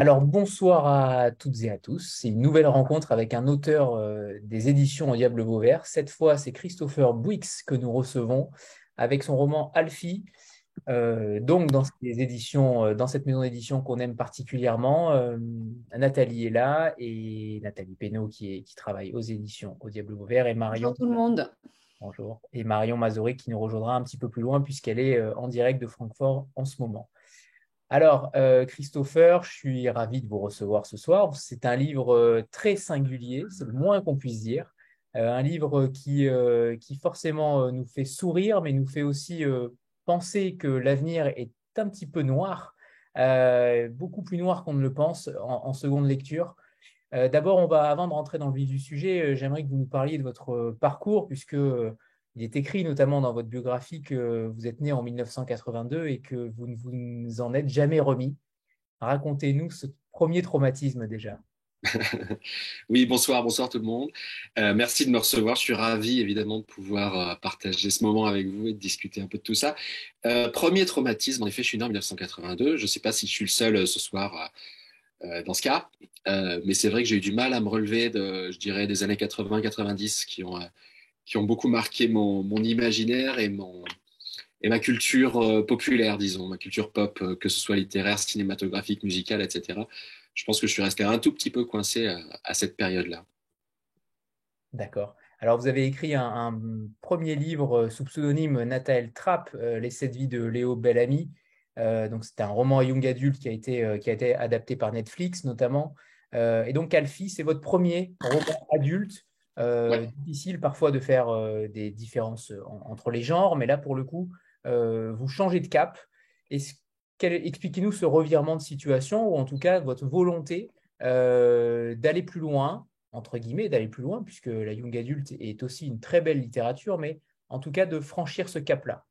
Alors, bonsoir à toutes et à tous. C'est une nouvelle rencontre avec un auteur des éditions Au Diable Vauvert. Cette fois, c'est Christopher Bouix que nous recevons avec son roman Alfie. Donc, dans ces éditions, dans cette maison d'édition qu'on aime particulièrement, Nathalie est là et Nathalie Pénaud qui travaille aux éditions Au Diable Vauvert et Bonjour Marion, tout le monde. bonjour, et Marion Mazoré qui nous rejoindra un petit peu plus loin puisqu'elle est en direct de Francfort en ce moment. Alors, Christopher, je suis ravi de vous recevoir ce soir. C'est un livre très singulier, c'est le moins qu'on puisse dire. Un livre qui forcément nous fait sourire, mais nous fait aussi penser que l'avenir est un petit peu noir, beaucoup plus noir qu'on ne le pense en seconde lecture. D'abord, avant de rentrer dans le vif du sujet, j'aimerais que vous nous parliez de votre parcours, puisque il est écrit notamment dans votre biographie que vous êtes né en 1982 et que vous ne vous en êtes jamais remis. Racontez-nous ce premier traumatisme déjà. Oui, bonsoir, bonsoir tout le monde. Merci de me recevoir. Je suis ravi évidemment de pouvoir partager ce moment avec vous et de discuter un peu de tout ça. Premier traumatisme, en effet, je suis né en 1982. Je ne sais pas si je suis le seul ce soir dans ce cas, mais c'est vrai que j'ai eu du mal à me relever je dirais, des années 80-90 qui ont beaucoup marqué mon imaginaire et ma culture populaire, disons, ma culture pop, que ce soit littéraire, cinématographique, musicale, etc. Je pense que je suis resté un tout petit peu coincé à cette période-là. D'accord. Alors, vous avez écrit un premier livre sous pseudonyme Nathalie Trapp, Les sept vies de Léo Bellamy. Donc, c'était un roman young adulte qui a été adapté par Netflix notamment. Et donc, Alfie, c'est votre premier roman adulte. Ouais. Difficile parfois de faire des différences entre les genres, mais là, pour le coup, vous changez de cap. Est-ce- Expliquez-nous ce revirement de situation, ou en tout cas votre volonté d'aller plus loin entre guillemets, d'aller plus loin, puisque la young adulte est aussi une très belle littérature, mais en tout cas de franchir ce cap-là.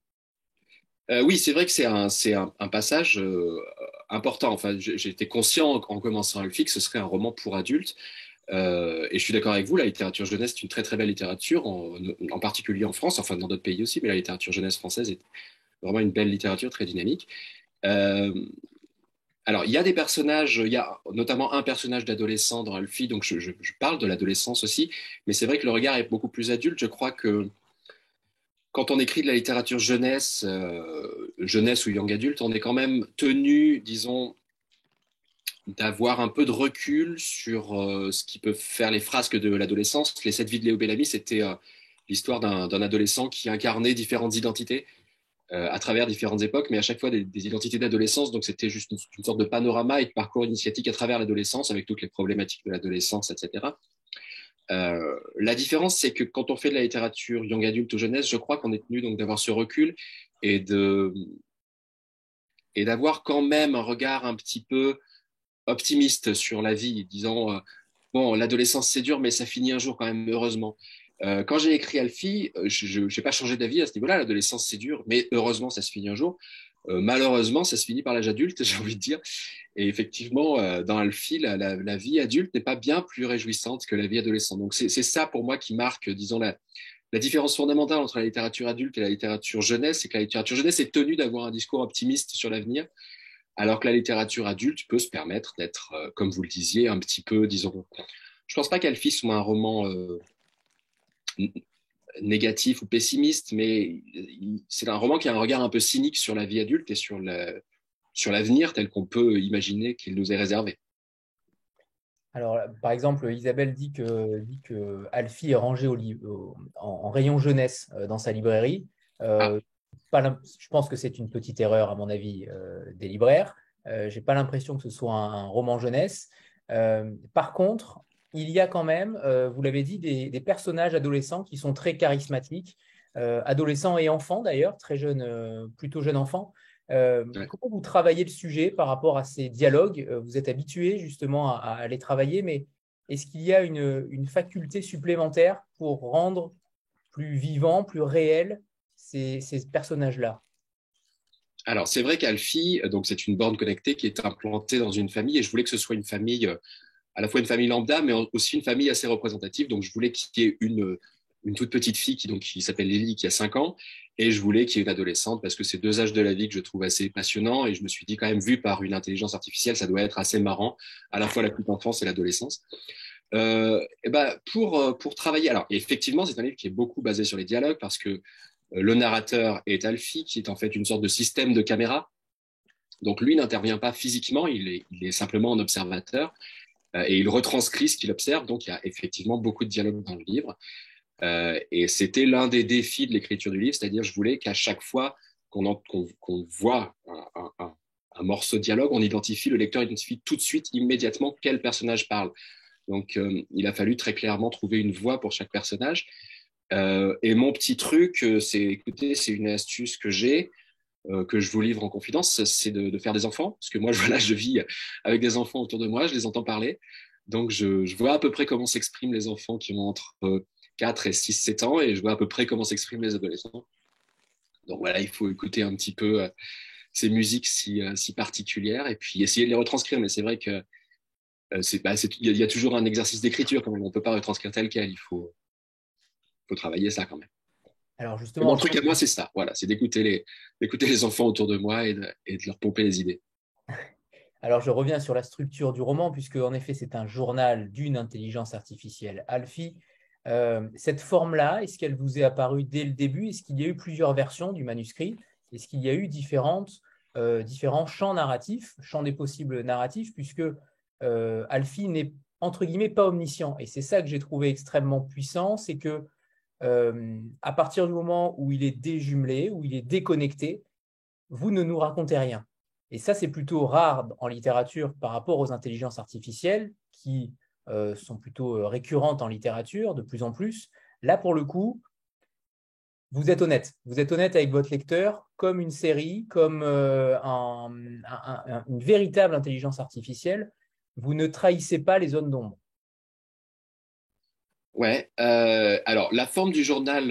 Oui, c'est vrai que c'est un passage important. Enfin, j'ai été conscient en commençant à le que ce serait un roman pour adultes. Et je suis d'accord avec vous, la littérature jeunesse est une très très belle littérature, en particulier en France, enfin dans d'autres pays aussi, mais la littérature jeunesse française est vraiment une belle littérature très dynamique. Euh, Alors, il y a des personnages, il y a notamment un personnage d'adolescent dans Alfie, donc je parle de l'adolescence aussi, mais c'est vrai que le regard est beaucoup plus adulte. Je crois que quand on écrit de la littérature jeunesse, jeunesse ou young adulte, on est quand même tenu, disons, d'avoir un peu de recul sur ce qui peut faire les frasques de l'adolescence. Les sept vies de Léo Bellamy, c'était l'histoire d'un adolescent qui incarnait différentes identités à travers différentes époques, mais à chaque fois des identités d'adolescence. Donc c'était juste une sorte de panorama et de parcours initiatique à travers l'adolescence, avec toutes les problématiques de l'adolescence, etc. La différence, c'est que quand on fait de la littérature young adulte ou jeunesse, je crois qu'on est tenu donc d'avoir ce recul et de et d'avoir quand même un regard un petit peu optimiste sur la vie, disant bon, l'adolescence c'est dur, mais ça finit un jour quand même, heureusement. Quand j'ai écrit Alfie, je n'ai pas changé d'avis à ce niveau-là. L'adolescence c'est dur, mais heureusement ça se finit un jour. Malheureusement, ça se finit par l'âge adulte, j'ai envie de dire. Et effectivement, dans Alfie, la vie adulte n'est pas bien plus réjouissante que la vie adolescente. Donc c'est ça pour moi qui marque, disons, la différence fondamentale entre la littérature adulte et la littérature jeunesse, c'est que la littérature jeunesse est tenue d'avoir un discours optimiste sur l'avenir, alors que la littérature adulte peut se permettre d'être, comme vous le disiez, un petit peu, disons, je pense pas qu'Alfie soit un roman négatif ou pessimiste, mais c'est un roman qui a un regard un peu cynique sur la vie adulte et sur l'avenir tel qu'on peut imaginer qu'il nous est réservé. Alors, par exemple, Isabelle dit que Alfie est rangé en rayon jeunesse dans sa librairie. Ah, Euh, je pense que c'est une petite erreur, à mon avis, des libraires. J'ai pas l'impression que ce soit un roman jeunesse. Par contre, il y a quand même, vous l'avez dit, des personnages adolescents qui sont très charismatiques, adolescents et enfants d'ailleurs, très jeunes, plutôt jeunes enfants. ouais. Comment vous travaillez le sujet par rapport à ces dialogues? Vous êtes habitué justement à les travailler, mais est-ce qu'il y a une faculté supplémentaire pour rendre plus vivant, plus réel ces personnages-là? Alors, c'est vrai qu'Alfie, donc c'est une borne connectée qui est implantée dans une famille, et je voulais que ce soit une famille, à la fois une famille lambda, mais aussi une famille assez représentative. Donc, je voulais qu'il y ait une toute petite fille qui s'appelle Lily, qui a 5 ans, Et je voulais qu'il y ait une adolescente parce que c'est deux âges de la vie que je trouve assez passionnants. Et je me suis dit quand même, vu par une intelligence artificielle, ça doit être assez marrant, à la fois la petite enfance et l'adolescence. Et ben pour travailler, alors effectivement, c'est un livre qui est beaucoup basé sur les dialogues parce que le narrateur est Alfie, qui est en fait une sorte de système de caméra. Donc lui n'intervient pas physiquement, il est simplement un observateur et il retranscrit ce qu'il observe. Donc il y a effectivement beaucoup de dialogues dans le livre. Et c'était l'un des défis de l'écriture du livre, c'est-à-dire je voulais qu'à chaque fois qu'on voit un morceau de dialogue, le lecteur identifie tout de suite, immédiatement, quel personnage parle. Donc il a fallu très clairement trouver une voix pour chaque personnage. Et mon petit truc, écoutez, c'est une astuce que j'ai, que je vous livre en confidence, c'est de faire des enfants. Parce que moi, voilà, je vis avec des enfants autour de moi, je les entends parler. Donc, je vois à peu près comment s'expriment les enfants qui ont entre 4 et 6, 7 ans, et je vois à peu près comment s'expriment les adolescents. Donc voilà, il faut écouter un petit peu ces musiques si particulières, et puis essayer de les retranscrire. Mais c'est vrai que il y a toujours un exercice d'écriture quand même. On ne peut pas retranscrire tel quel, faut travailler ça quand même. Alors Et justement, mon truc à moi, c'est ça. Voilà, c'est d'écouter les enfants autour de moi et de leur pomper les idées. alors je reviens sur la structure du roman, puisque en effet c'est un journal d'une intelligence artificielle, Alfie. Cette forme-là, est-ce qu'elle vous est apparue dès le début? Est-ce qu'il y a eu plusieurs versions du manuscrit? Est-ce qu'il y a eu différents champs narratifs, champs des possibles narratifs, puisque Alfie n'est entre guillemets pas omniscient. Et c'est ça que j'ai trouvé extrêmement puissant, c'est que à partir du moment où il est déjumelé, où il est déconnecté, vous ne nous racontez rien. Et ça, c'est plutôt rare en littérature par rapport aux intelligences artificielles qui sont plutôt récurrentes en littérature de plus en plus. Là, pour le coup, vous êtes honnête. Vous êtes honnête avec votre lecteur, comme une série, comme une véritable intelligence artificielle. Vous ne trahissez pas les zones d'ombre. Ouais. Alors, la forme du journal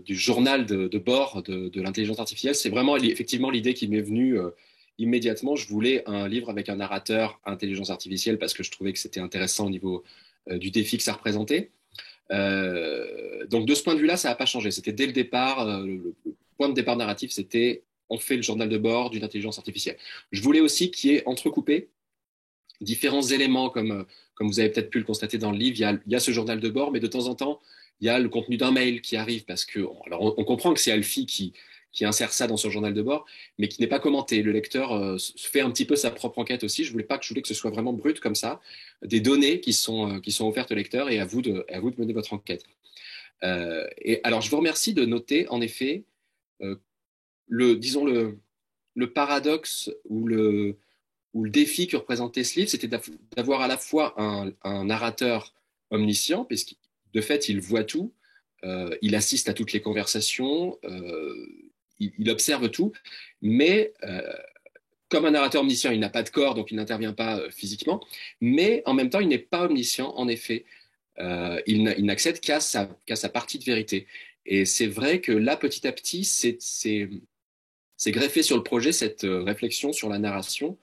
de bord de l'intelligence artificielle, c'est vraiment effectivement l'idée qui m'est venue immédiatement. Je voulais un livre avec un narrateur intelligence artificielle parce que je trouvais que c'était intéressant au niveau du défi que ça représentait. Donc, de ce point de vue-là, ça n'a pas changé. C'était dès le départ, le point de départ narratif, c'était on fait le journal de bord d'une intelligence artificielle. Je voulais aussi qu'il y ait entrecoupé différents éléments, comme vous avez peut-être pu le constater dans le livre, il y a ce journal de bord, mais de temps en temps, il y a le contenu d'un mail qui arrive, parce que alors on comprend que c'est Alfie qui insère ça dans son journal de bord, mais qui n'est pas commenté. Le lecteur fait un petit peu sa propre enquête aussi. Je voulais que ce soit vraiment brut comme ça, des données qui sont offertes au lecteur et à vous de mener votre enquête. Et alors, je vous remercie de noter, en effet, euh, disons le paradoxe ou le défi que représentait ce livre, c'était d'avoir à la fois un narrateur omniscient, puisque de fait, il voit tout, il assiste à toutes les conversations, il observe tout, mais comme un narrateur omniscient, il n'a pas de corps, donc il n'intervient pas physiquement, mais en même temps, il n'est pas omniscient, en effet. Il n'accède qu'à sa partie de vérité. Et c'est vrai que là, petit à petit, c'est greffé sur le projet cette réflexion sur la narration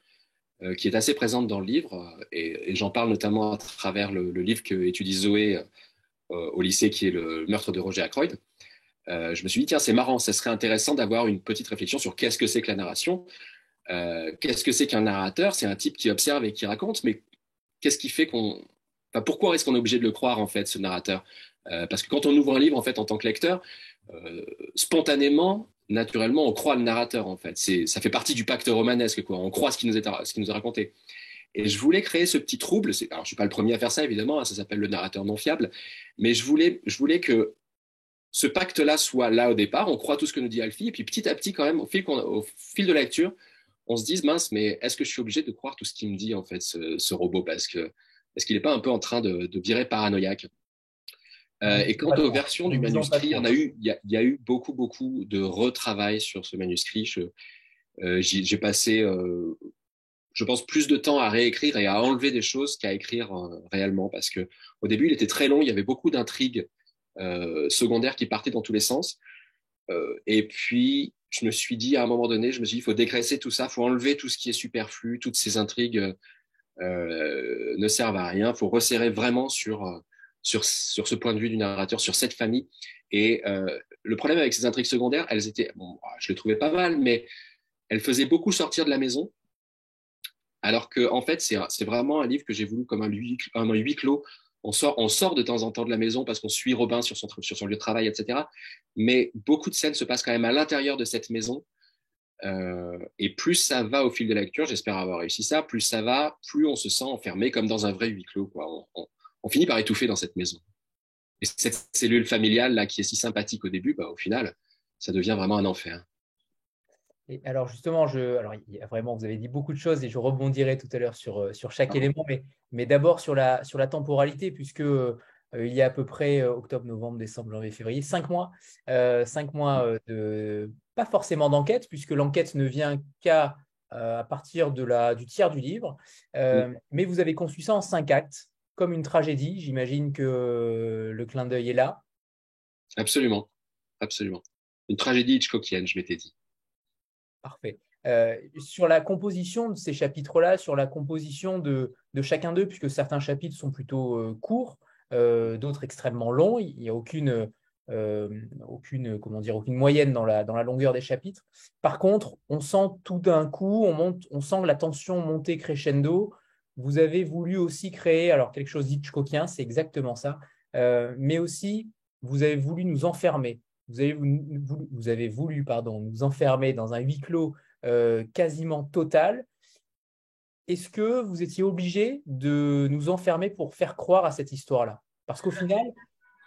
qui est assez présente dans le livre, et j'en parle notamment à travers le livre que étudie Zoé au lycée, qui est le meurtre de Roger Ackroyd. Je me suis dit, tiens, c'est marrant, ça serait intéressant d'avoir une petite réflexion sur qu'est-ce que c'est que la narration, qu'est-ce que c'est qu'un narrateur. C'est un type qui observe et qui raconte, mais qu'est-ce qui fait enfin, pourquoi est-ce qu'on est obligé de le croire, en fait, ce narrateur? Parce que quand on ouvre un livre, en fait, en tant que lecteur, spontanément, naturellement, on croit le narrateur, en fait. Ça fait partie du pacte romanesque, quoi. On croit ce qu'il nous a raconté. Et je voulais créer ce petit trouble. Alors, je suis pas le premier à faire ça, évidemment, hein, ça s'appelle le narrateur non fiable. Mais je voulais que ce pacte-là soit là au départ. On croit tout ce que nous dit Alfie. Et puis, petit à petit, quand même, au fil de la lecture, on se dise, mince, mais est-ce que je suis obligé de croire tout ce qu'il me dit, en fait, ce robot? Est-ce qu'il n'est pas un peu en train de virer paranoïaque? Non, Et quant aux complètement. versions Ne du disons pas manuscrit, trop. il y a eu beaucoup, beaucoup de retravail sur ce manuscrit. J'ai passé, je pense, plus de temps à réécrire et à enlever des choses qu'à écrire réellement, parce que au début, il était très long, il y avait beaucoup d'intrigues secondaires qui partaient dans tous les sens. Et puis, je me suis dit, à un moment donné, je me suis dit, il faut dégraisser tout ça, il faut enlever tout ce qui est superflu, toutes ces intrigues ne servent à rien. Il faut resserrer vraiment sur ce point de vue du narrateur, sur cette famille. Et le problème avec ces intrigues secondaires, elles étaient, bon, je les trouvais pas mal, mais elles faisaient beaucoup sortir de la maison. Alors que, en fait, c'est vraiment un livre que j'ai voulu comme un huis clos. On sort de temps en temps de la maison parce qu'on suit Robin sur son lieu de travail, etc. Mais beaucoup de scènes se passent quand même à l'intérieur de cette maison. Et plus ça va au fil de la lecture, j'espère avoir réussi ça, plus ça va, plus on se sent enfermé comme dans un vrai huis clos, quoi. On finit par étouffer dans cette maison. Et cette cellule familiale là qui est si sympathique au début, bah, au final, ça devient vraiment un enfer. Et alors justement, alors il y a vraiment, vous avez dit beaucoup de choses et je rebondirai tout à l'heure sur chaque élément, mais d'abord sur la temporalité, puisque il y a à peu près octobre, novembre, décembre, janvier, février, 5 mois, 5 mois pas forcément d'enquête, puisque l'enquête ne vient qu'à partir du tiers du livre, mais vous avez conçu ça en 5 actes, comme une tragédie. J'imagine que le clin d'œil est là. Absolument, absolument. Une tragédie hitchcockienne, je m'étais dit. Parfait. Sur la composition de ces chapitres-là, sur la composition de chacun d'eux, puisque certains chapitres sont plutôt courts, d'autres extrêmement longs, il n'y a comment dire, aucune moyenne dans la longueur des chapitres. Par contre, on sent tout d'un coup, on sent la tension monter crescendo. Vous avez voulu aussi créer, alors quelque chose d'Hitchcockien, c'est exactement ça, mais aussi vous avez voulu nous enfermer. Vous avez voulu, pardon, nous enfermer dans un huis clos quasiment total. Est-ce que vous étiez obligé de nous enfermer pour faire croire à cette histoire-là? Parce qu'au final,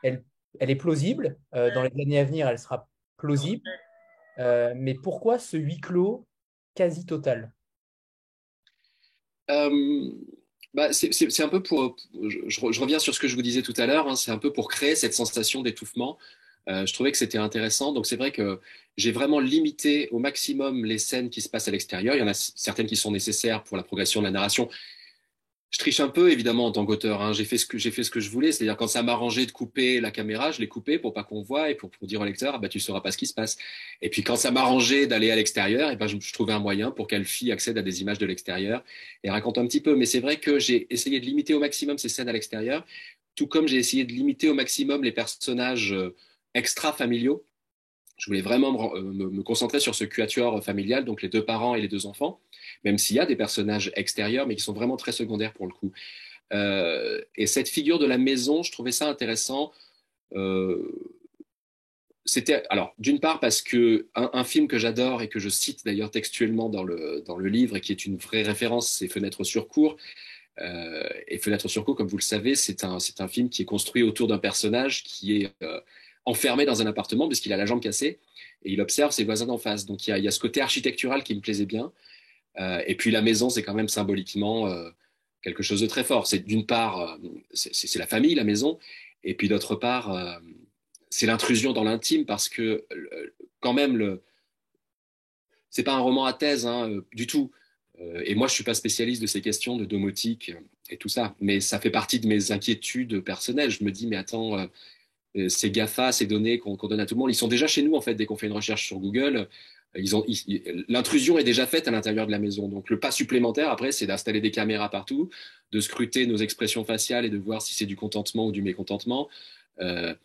elle, elle est plausible. Dans les années à venir, elle sera plausible. Mais pourquoi ce huis clos quasi total? Euh, Bah, c'est un peu pour, je reviens sur ce que je vous disais tout à l'heure, hein, c'est un peu pour créer cette sensation d'étouffement. Je trouvais que c'était intéressant. Donc c'est vrai que j'ai vraiment limité au maximum les scènes qui se passent à l'extérieur. Il y en a certaines qui sont nécessaires pour la progression de la narration. Je triche un peu, évidemment, en tant qu'auteur, hein. J'ai fait ce que je voulais. C'est-à-dire, quand ça m'arrangeait de couper la caméra, je l'ai coupé pour pas qu'on voit et pour dire au lecteur, ah bah, tu sauras pas ce qui se passe. Et puis, quand ça m'arrangeait d'aller à l'extérieur, et ben, je trouvais un moyen pour qu'Alfie accède à des images de l'extérieur et raconte un petit peu. Mais c'est vrai que j'ai essayé de limiter au maximum ces scènes à l'extérieur, tout comme j'ai essayé de limiter au maximum les personnages extra-familiaux. Je voulais vraiment me concentrer sur ce quatuor familial, donc les deux parents et les deux enfants, même s'il y a des personnages extérieurs, mais qui sont vraiment très secondaires pour le coup. Et cette figure de la maison, je trouvais ça intéressant. Euh, C'était alors d'une part parce que un film que j'adore et que je cite d'ailleurs textuellement dans le livre et qui est une vraie référence, c'est Fenêtre sur cour. Et Fenêtre sur cour, comme vous le savez, c'est un film qui est construit autour d'un personnage qui est enfermé dans un appartement puisqu'il a la jambe cassée et il observe ses voisins d'en face. Donc il y a ce côté architectural qui me plaisait bien. Et puis la maison, c'est quand même symboliquement quelque chose de très fort. C'est d'une part, c'est la famille, la maison, et puis d'autre part, c'est l'intrusion dans l'intime parce que quand même, c'est pas un roman à thèse hein, du tout. Et moi, je suis pas spécialiste de ces questions de domotique et tout ça, mais ça fait partie de mes inquiétudes personnelles. Je me dis, mais attends, ces GAFA, ces données qu'on donne à tout le monde, ils sont déjà chez nous en fait dès qu'on fait une recherche sur Google. L'intrusion est déjà faite à l'intérieur de la maison. Donc le pas supplémentaire après, c'est d'installer des caméras partout, de scruter nos expressions faciales et de voir si c'est du contentement ou du mécontentement. Euh,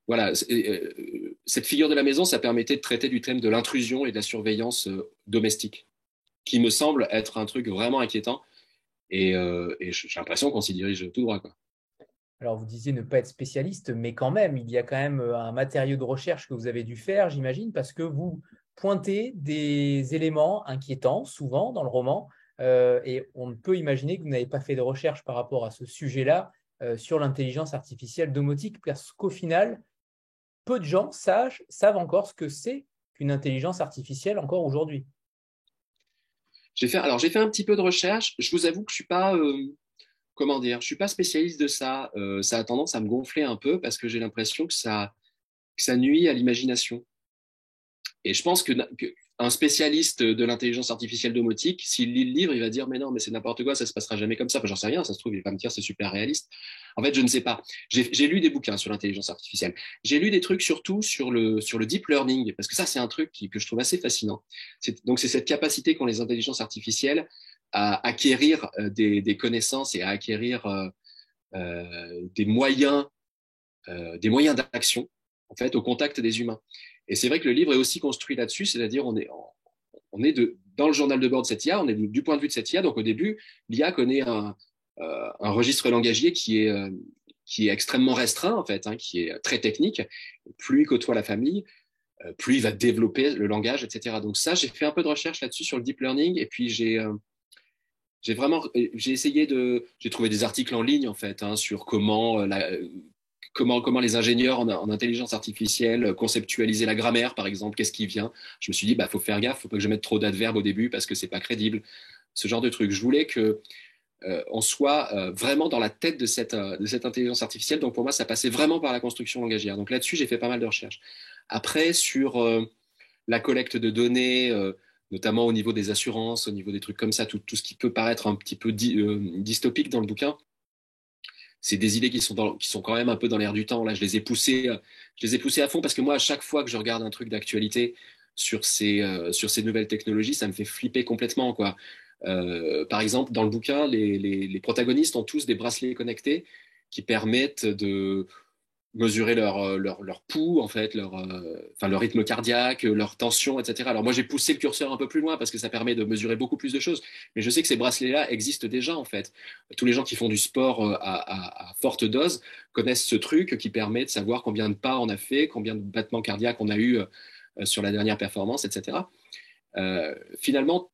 voilà, cette figure de la maison, ça permettait de traiter du thème de l'intrusion et de la surveillance domestique, qui me semble être un truc vraiment inquiétant. Et j'ai l'impression qu'on s'y dirige tout droit, quoi. Alors, vous disiez ne pas être spécialiste, mais quand même, il y a quand même un matériau de recherche que vous avez dû faire, j'imagine, parce que vous pointez des éléments inquiétants, souvent, dans le roman, et on ne peut imaginer que vous n'avez pas fait de recherche par rapport à ce sujet-là sur l'intelligence artificielle domotique, parce qu'au final, peu de gens savent encore ce que c'est qu'une intelligence artificielle encore aujourd'hui. J'ai fait un petit peu de recherche. Je vous avoue que je suis pas, comment dire, je suis pas spécialiste de ça. Ça a tendance à me gonfler un peu parce que j'ai l'impression que ça nuit à l'imagination. Et je pense que un spécialiste de l'intelligence artificielle domotique, s'il lit le livre, il va dire mais non, mais c'est n'importe quoi, ça se passera jamais comme ça. Enfin, j'en sais rien, ça se trouve, il va me dire c'est super réaliste. En fait, je ne sais pas. J'ai lu des bouquins sur l'intelligence artificielle. J'ai lu des trucs surtout sur le deep learning, parce que ça, c'est un truc que je trouve assez fascinant. Donc, c'est cette capacité qu'ont les intelligences artificielles à acquérir des connaissances et à acquérir des moyens d'action. en fait, au contact des humains. Et c'est vrai que le livre est aussi construit là-dessus, c'est-à-dire dans le journal de bord de cette IA, on est du point de vue de cette IA. Donc au début, l'IA connaît un registre langagier qui est extrêmement restreint, en fait, hein, qui est très technique. Plus il côtoie la famille, plus il va développer le langage, etc. Donc ça, j'ai fait un peu de recherche là-dessus sur le deep learning, et puis j'ai trouvé des articles en ligne, en fait, hein, sur comment les ingénieurs en intelligence artificielle conceptualiser la grammaire, par exemple, qu'est-ce qui vient. Je me suis dit, bah, faut faire gaffe, faut pas que je mette trop d'adverbes au début parce que c'est pas crédible. Ce genre de truc. Je voulais que on soit vraiment dans la tête de cette intelligence artificielle. Donc pour moi, ça passait vraiment par la construction langagière. Donc là-dessus, j'ai fait pas mal de recherches. Après, sur la collecte de données, notamment au niveau des assurances, au niveau des trucs comme ça, tout ce qui peut paraître un petit peu dystopique dans le bouquin, c'est des idées qui sont quand même un peu dans l'air du temps. Là, je les ai poussées à fond parce que moi, à chaque fois que je regarde un truc d'actualité sur ces nouvelles technologies, ça me fait flipper complètement, quoi. Par exemple, dans le bouquin, les protagonistes ont tous des bracelets connectés qui permettent de mesurer leur pouls, en fait, enfin, leur rythme cardiaque, leur tension, etc. Alors moi, j'ai poussé le curseur un peu plus loin parce que ça permet de mesurer beaucoup plus de choses. Mais je sais que ces bracelets-là existent déjà, en fait. Tous les gens qui font du sport à forte dose connaissent ce truc qui permet de savoir combien de pas on a fait, combien de battements cardiaques on a eu sur la dernière performance, etc. Finalement,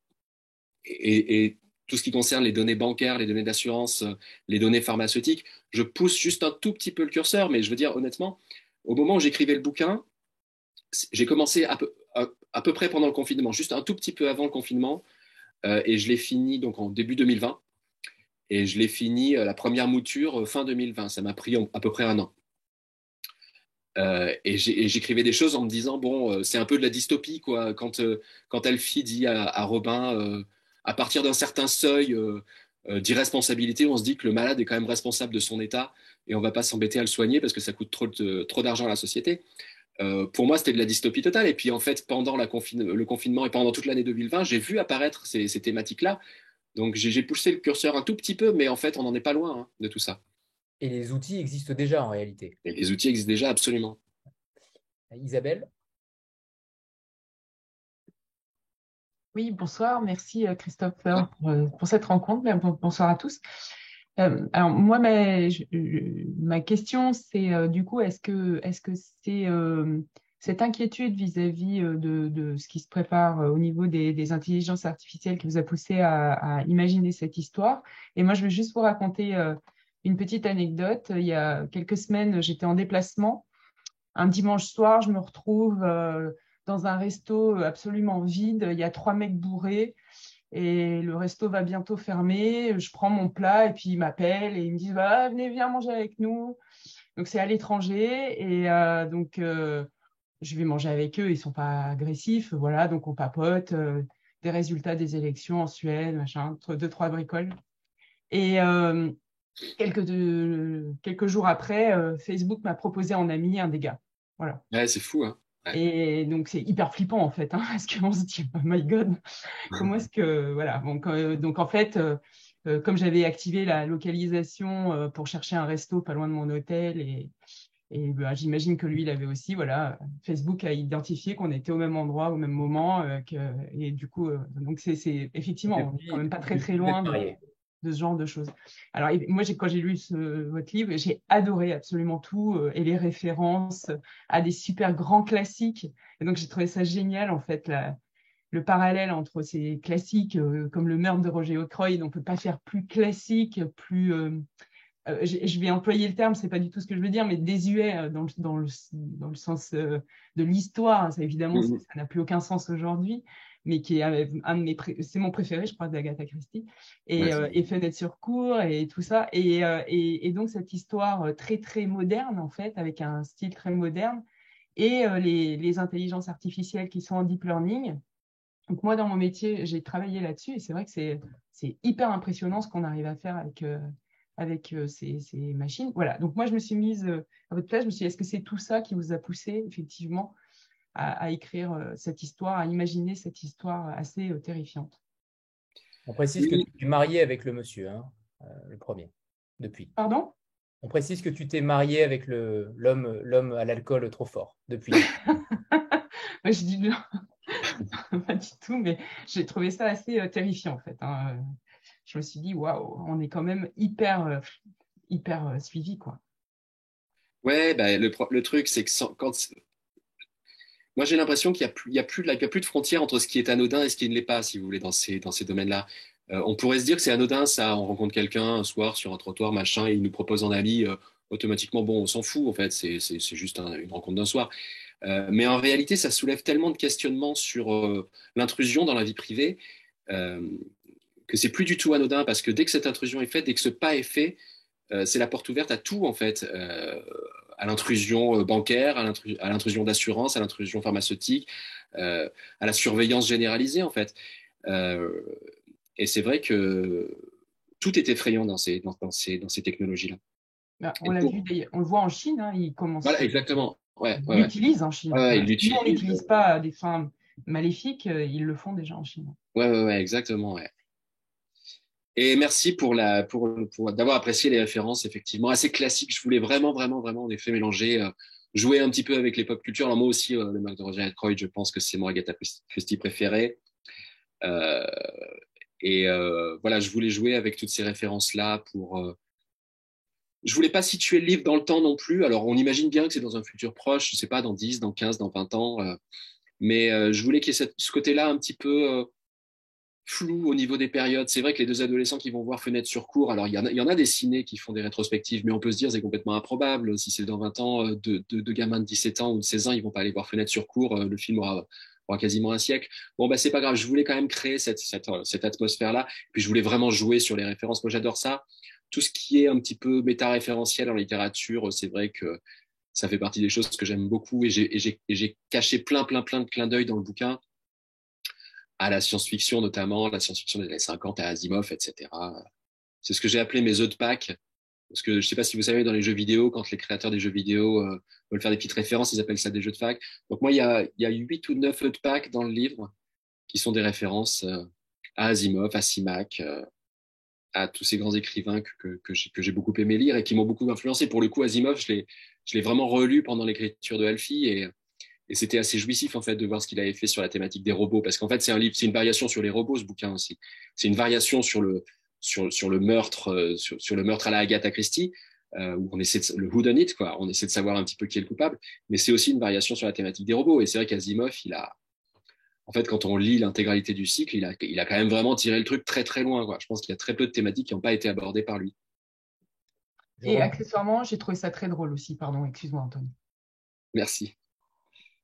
et tout ce qui concerne les données bancaires, les données d'assurance, les données pharmaceutiques, je pousse juste un tout petit peu le curseur, mais je veux dire honnêtement, au moment où j'écrivais le bouquin, j'ai commencé à peu près pendant le confinement, juste un tout petit peu avant le confinement, et je l'ai fini donc en début 2020, et je l'ai fini la première mouture fin 2020. Ça m'a pris à peu près un an. Et j'écrivais des choses en me disant, bon, c'est un peu de la dystopie, quoi. Quand Alfie dit à Robin, à partir d'un certain seuil d'irresponsabilité, on se dit que le malade est quand même responsable de son état et on va pas s'embêter à le soigner parce que ça coûte trop d'argent à la société. Pour moi, c'était de la dystopie totale. Et puis, en fait, pendant le confinement et pendant toute l'année 2020, j'ai vu apparaître ces thématiques-là. Donc, j'ai poussé le curseur un tout petit peu, mais en fait, on n'en est pas loin, hein, de tout ça. Et les outils existent déjà en réalité. Et les outils existent déjà absolument. Isabelle? Oui, bonsoir. Merci Christopher pour cette rencontre. Bonsoir à tous. Alors moi, ma question, c'est du coup, est-ce que c'est cette inquiétude vis-à-vis de ce qui se prépare au niveau des intelligences artificielles qui vous a poussé à imaginer cette histoire? Et moi, je vais juste vous raconter une petite anecdote. Il y a quelques semaines, j'étais en déplacement. Un dimanche soir, je me retrouve dans un resto absolument vide. Il y a trois mecs bourrés et le resto va bientôt fermer. Je prends mon plat et puis ils m'appellent et ils me disent bah, venez, viens manger avec nous. Donc c'est à l'étranger et je vais manger avec eux. Ils sont pas agressifs, voilà. Donc on papote des résultats des élections en Suède, machin, deux trois bricoles. Et quelques jours après, Facebook m'a proposé en ami un des gars. Voilà. Ouais, c'est fou, hein. Ouais. Et donc, c'est hyper flippant, en fait, hein, parce qu'on se dit, oh my God, comment est-ce que. Voilà. Donc en fait, comme j'avais activé la localisation pour chercher un resto pas loin de mon hôtel, et bah, j'imagine que lui, il avait aussi, voilà, Facebook a identifié qu'on était au même endroit, au même moment, et du coup, donc c'est effectivement, on n'est quand même pas très, très Vous êtes loin marié. de ce genre de choses. Alors, moi, quand j'ai lu votre livre, j'ai adoré absolument tout et les références à des super grands classiques. Et donc, j'ai trouvé ça génial, en fait, le parallèle entre ces classiques comme le meurtre de Roger Ackroyd. On ne peut pas faire plus classique, plus. Je vais employer le terme, c'est pas du tout ce que je veux dire, mais désuet dans le sens de l'histoire. Ça, évidemment, ça Mhm. n'a plus aucun sens aujourd'hui, mais qui est un de c'est mon préféré, je crois, d'Agatha Christie, Ouais, et Fenêtre sur cour et tout ça. Et donc, cette histoire très, très moderne, en fait, avec un style très moderne, et les intelligences artificielles qui sont en deep learning. Donc, moi, dans mon métier, j'ai travaillé là-dessus, et c'est vrai que c'est hyper impressionnant ce qu'on arrive à faire avec ces machines. Voilà. Donc, moi, je me suis mise à votre place. Je me suis dit, est-ce que c'est tout ça qui vous a poussé, effectivement, à écrire cette histoire, à imaginer cette histoire assez terrifiante? On précise que oui, tu es marié avec le monsieur, hein, le premier, depuis. Pardon? On précise que tu t'es marié avec l'homme à l'alcool trop fort depuis. Je dis bien, pas du tout, mais j'ai trouvé ça assez terrifiant en fait, hein. Je me suis dit, waouh, on est quand même hyper suivi, quoi. Ouais, bah, le truc, c'est que moi j'ai l'impression qu'il y a plus de frontières entre ce qui est anodin et ce qui ne l'est pas, si vous voulez, dans ces domaines-là. On pourrait se dire que c'est anodin, ça, on rencontre quelqu'un un soir sur un trottoir, machin, et il nous propose un ami, automatiquement, bon, on s'en fout, en fait, c'est juste une rencontre d'un soir. Mais en réalité, ça soulève tellement de questionnements sur l'intrusion dans la vie privée euh, que c'est plus du tout anodin, parce que dès que cette intrusion est faite, dès que ce pas est fait, c'est la porte ouverte à tout, en fait. À l'intrusion bancaire, à l'intrusion d'assurance, à l'intrusion pharmaceutique, à la surveillance généralisée, en fait. Euh, et c'est vrai que tout est effrayant dans ces technologies-là. Bah, on Et l'a vu, pour... on le voit en Chine, hein, Voilà, exactement. Ouais, ils ouais, ouais. l'utilisent en Chine. Ouais, Voilà. ils Si nous, on l'utilisent. n'utilise pas à des fins maléfiques, ils le font déjà en Chine. Ouais, ouais, ouais, exactement. Ouais. Et merci pour d'avoir apprécié les références, effectivement, assez classiques. Je voulais vraiment, vraiment, vraiment, en effet, mélanger, jouer un petit peu avec les pop culture. Alors moi aussi, le Mac de Roger Ackroyd, je pense que c'est mon Agatha Christie préféré. Euh, et voilà, je voulais jouer avec toutes ces références-là je voulais pas situer le livre dans le temps non plus. Alors, on imagine bien que c'est dans un futur proche, je sais pas, dans 10, dans 15, dans 20 ans. Mais je voulais qu'il y ait ce côté-là un petit peu flou au niveau des périodes. C'est vrai que les deux adolescents qui vont voir Fenêtre sur cour, alors il y en a des ciné qui font des rétrospectives, mais on peut se dire c'est complètement improbable. Si c'est dans 20 ans, deux gamins de 17 ans ou de 16 ans, ils vont pas aller voir Fenêtre sur cour, le film aura quasiment un siècle. Bon, bah, c'est pas grave, je voulais quand même créer cette atmosphère-là, puis je voulais vraiment jouer sur les références. Moi, j'adore ça. Tout ce qui est un petit peu méta-référentiel en littérature, c'est vrai que ça fait partie des choses que j'aime beaucoup et j'ai caché plein, plein, plein de clins d'œil dans le bouquin à la science-fiction notamment, la science-fiction des années 50 à Asimov, etc. C'est ce que j'ai appelé mes œufs de Pâques, parce que je ne sais pas si vous savez, dans les jeux vidéo, quand les créateurs des jeux vidéo veulent faire des petites références, ils appellent ça des jeux de Pâques. Donc moi, il y a 8 ou 9 œufs de Pâques dans le livre qui sont des références à Asimov, à Simak, à tous ces grands écrivains que j'ai beaucoup aimé lire et qui m'ont beaucoup influencé. Pour le coup, Asimov, je l'ai vraiment relu pendant l'écriture de Alfie et c'était assez jouissif en fait de voir ce qu'il avait fait sur la thématique des robots, parce qu'en fait c'est un livre, c'est une variation sur les robots ce bouquin aussi. C'est une variation sur le meurtre, sur le meurtre à la Agatha Christie, où on essaie le whodunit quoi, on essaie de savoir un petit peu qui est le coupable, mais c'est aussi une variation sur la thématique des robots. Et c'est vrai qu'Asimov, en fait, quand on lit l'intégralité du cycle, il a quand même vraiment tiré le truc très très loin, quoi. Je pense qu'il y a très peu de thématiques qui n'ont pas été abordées par lui. Je Et rebondis. accessoirement, j'ai trouvé ça très drôle aussi. Pardon, excuse-moi, Antoine. Merci.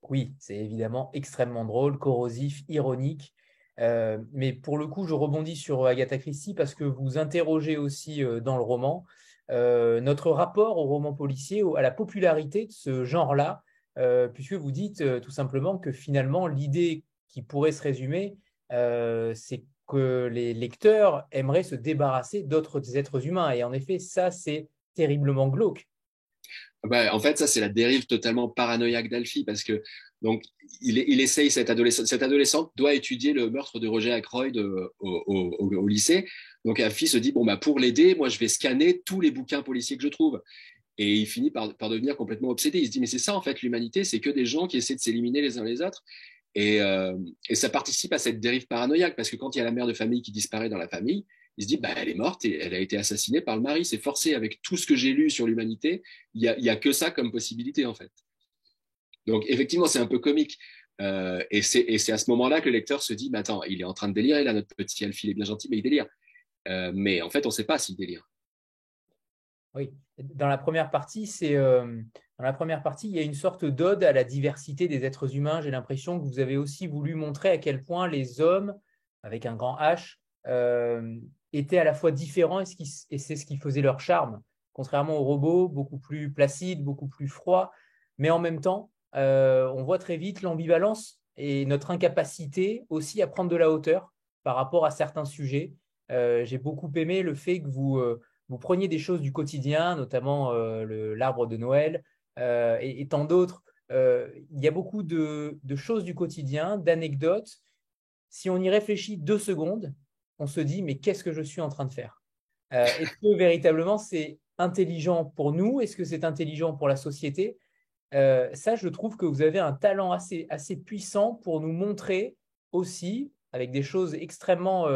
Oui, c'est évidemment extrêmement drôle, corrosif, ironique. Mais pour le coup, je rebondis sur Agatha Christie parce que vous interrogez aussi dans le roman notre rapport au roman policier, à la popularité de ce genre-là, puisque vous dites tout simplement que finalement, l'idée qui pourrait se résumer, c'est que les lecteurs aimeraient se débarrasser d'autres êtres humains. Et en effet, ça, c'est terriblement glauque. Bah, en fait, ça, c'est la dérive totalement paranoïaque d'Alfie, parce que donc il essaye, cette adolescente doit étudier le meurtre de Roger Ackroyd au lycée. Donc Alfie se dit bon bah pour l'aider, moi je vais scanner tous les bouquins policiers que je trouve. Et il finit par devenir complètement obsédé. Il se dit mais c'est ça en fait l'humanité, c'est que des gens qui essaient de s'éliminer les uns les autres. Et ça participe à cette dérive paranoïaque, parce que quand il y a la mère de famille qui disparaît dans la famille, il se dit bah, elle est morte et elle a été assassinée par le mari. C'est forcé, avec tout ce que j'ai lu sur l'humanité, il y a que ça comme possibilité en fait. Donc effectivement, c'est un peu comique. Et c'est à ce moment-là que le lecteur se dit mais attends, il est en train de délirer là, notre petit Alfie, il est bien gentil, mais il délire. Mais en fait, on ne sait pas s'il délire. Oui, dans la première partie, il y a une sorte d'ode à la diversité des êtres humains. J'ai l'impression que vous avez aussi voulu montrer à quel point les hommes, avec un grand H, étaient à la fois différents et c'est ce qui faisait leur charme. Contrairement aux robots, beaucoup plus placides, beaucoup plus froids, mais en même temps, on voit très vite l'ambivalence et notre incapacité aussi à prendre de la hauteur par rapport à certains sujets. J'ai beaucoup aimé le fait que vous preniez des choses du quotidien, notamment l'arbre de Noël et tant d'autres. Il y a beaucoup de choses du quotidien, d'anecdotes. Si on y réfléchit 2 secondes, on se dit, mais qu'est-ce que je suis en train de faire? Est-ce que véritablement, c'est intelligent pour nous? Est-ce que c'est intelligent pour la société? Ça, je trouve que vous avez un talent assez puissant pour nous montrer aussi, avec des choses extrêmement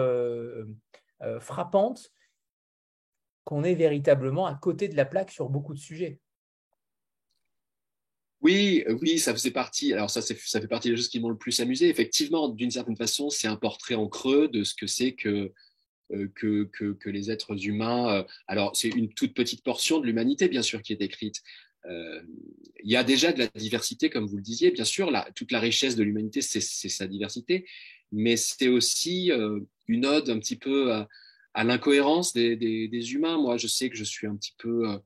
frappantes, qu'on est véritablement à côté de la plaque sur beaucoup de sujets. Oui, oui, ça faisait partie. Alors ça fait partie des choses qui m'ont le plus amusé. Effectivement, d'une certaine façon, c'est un portrait en creux de ce que c'est que les êtres humains. Alors, c'est une toute petite portion de l'humanité, bien sûr, qui est décrite. Euh, il y a déjà de la diversité, comme vous le disiez, bien sûr. Toute la richesse de l'humanité, c'est sa diversité, mais c'est aussi une ode un petit peu à l'incohérence des humains. Moi, je sais que je suis un petit peu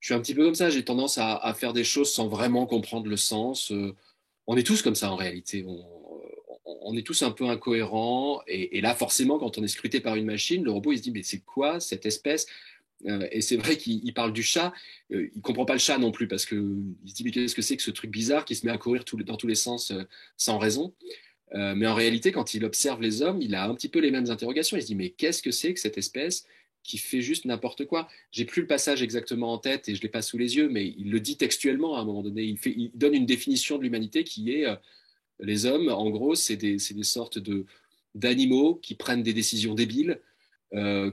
comme ça. J'ai tendance à faire des choses sans vraiment comprendre le sens. On est tous comme ça en réalité. On est tous un peu incohérents. Et là, forcément, quand on est scruté par une machine, le robot, il se dit, mais c'est quoi cette espèce? Et c'est vrai qu'il parle du chat. Il comprend pas le chat non plus parce qu'il se dit, mais qu'est-ce que c'est que ce truc bizarre qui se met à courir dans tous les sens sans raison? Mais en réalité, quand il observe les hommes, il a un petit peu les mêmes interrogations. Il se dit, mais qu'est-ce que c'est que cette espèce qui fait juste n'importe quoi? J'ai plus le passage exactement en tête et je l'ai pas sous les yeux, mais il le dit textuellement à un moment donné. Il donne une définition de l'humanité qui est les hommes, en gros, c'est des sortes d'animaux qui prennent des décisions débiles,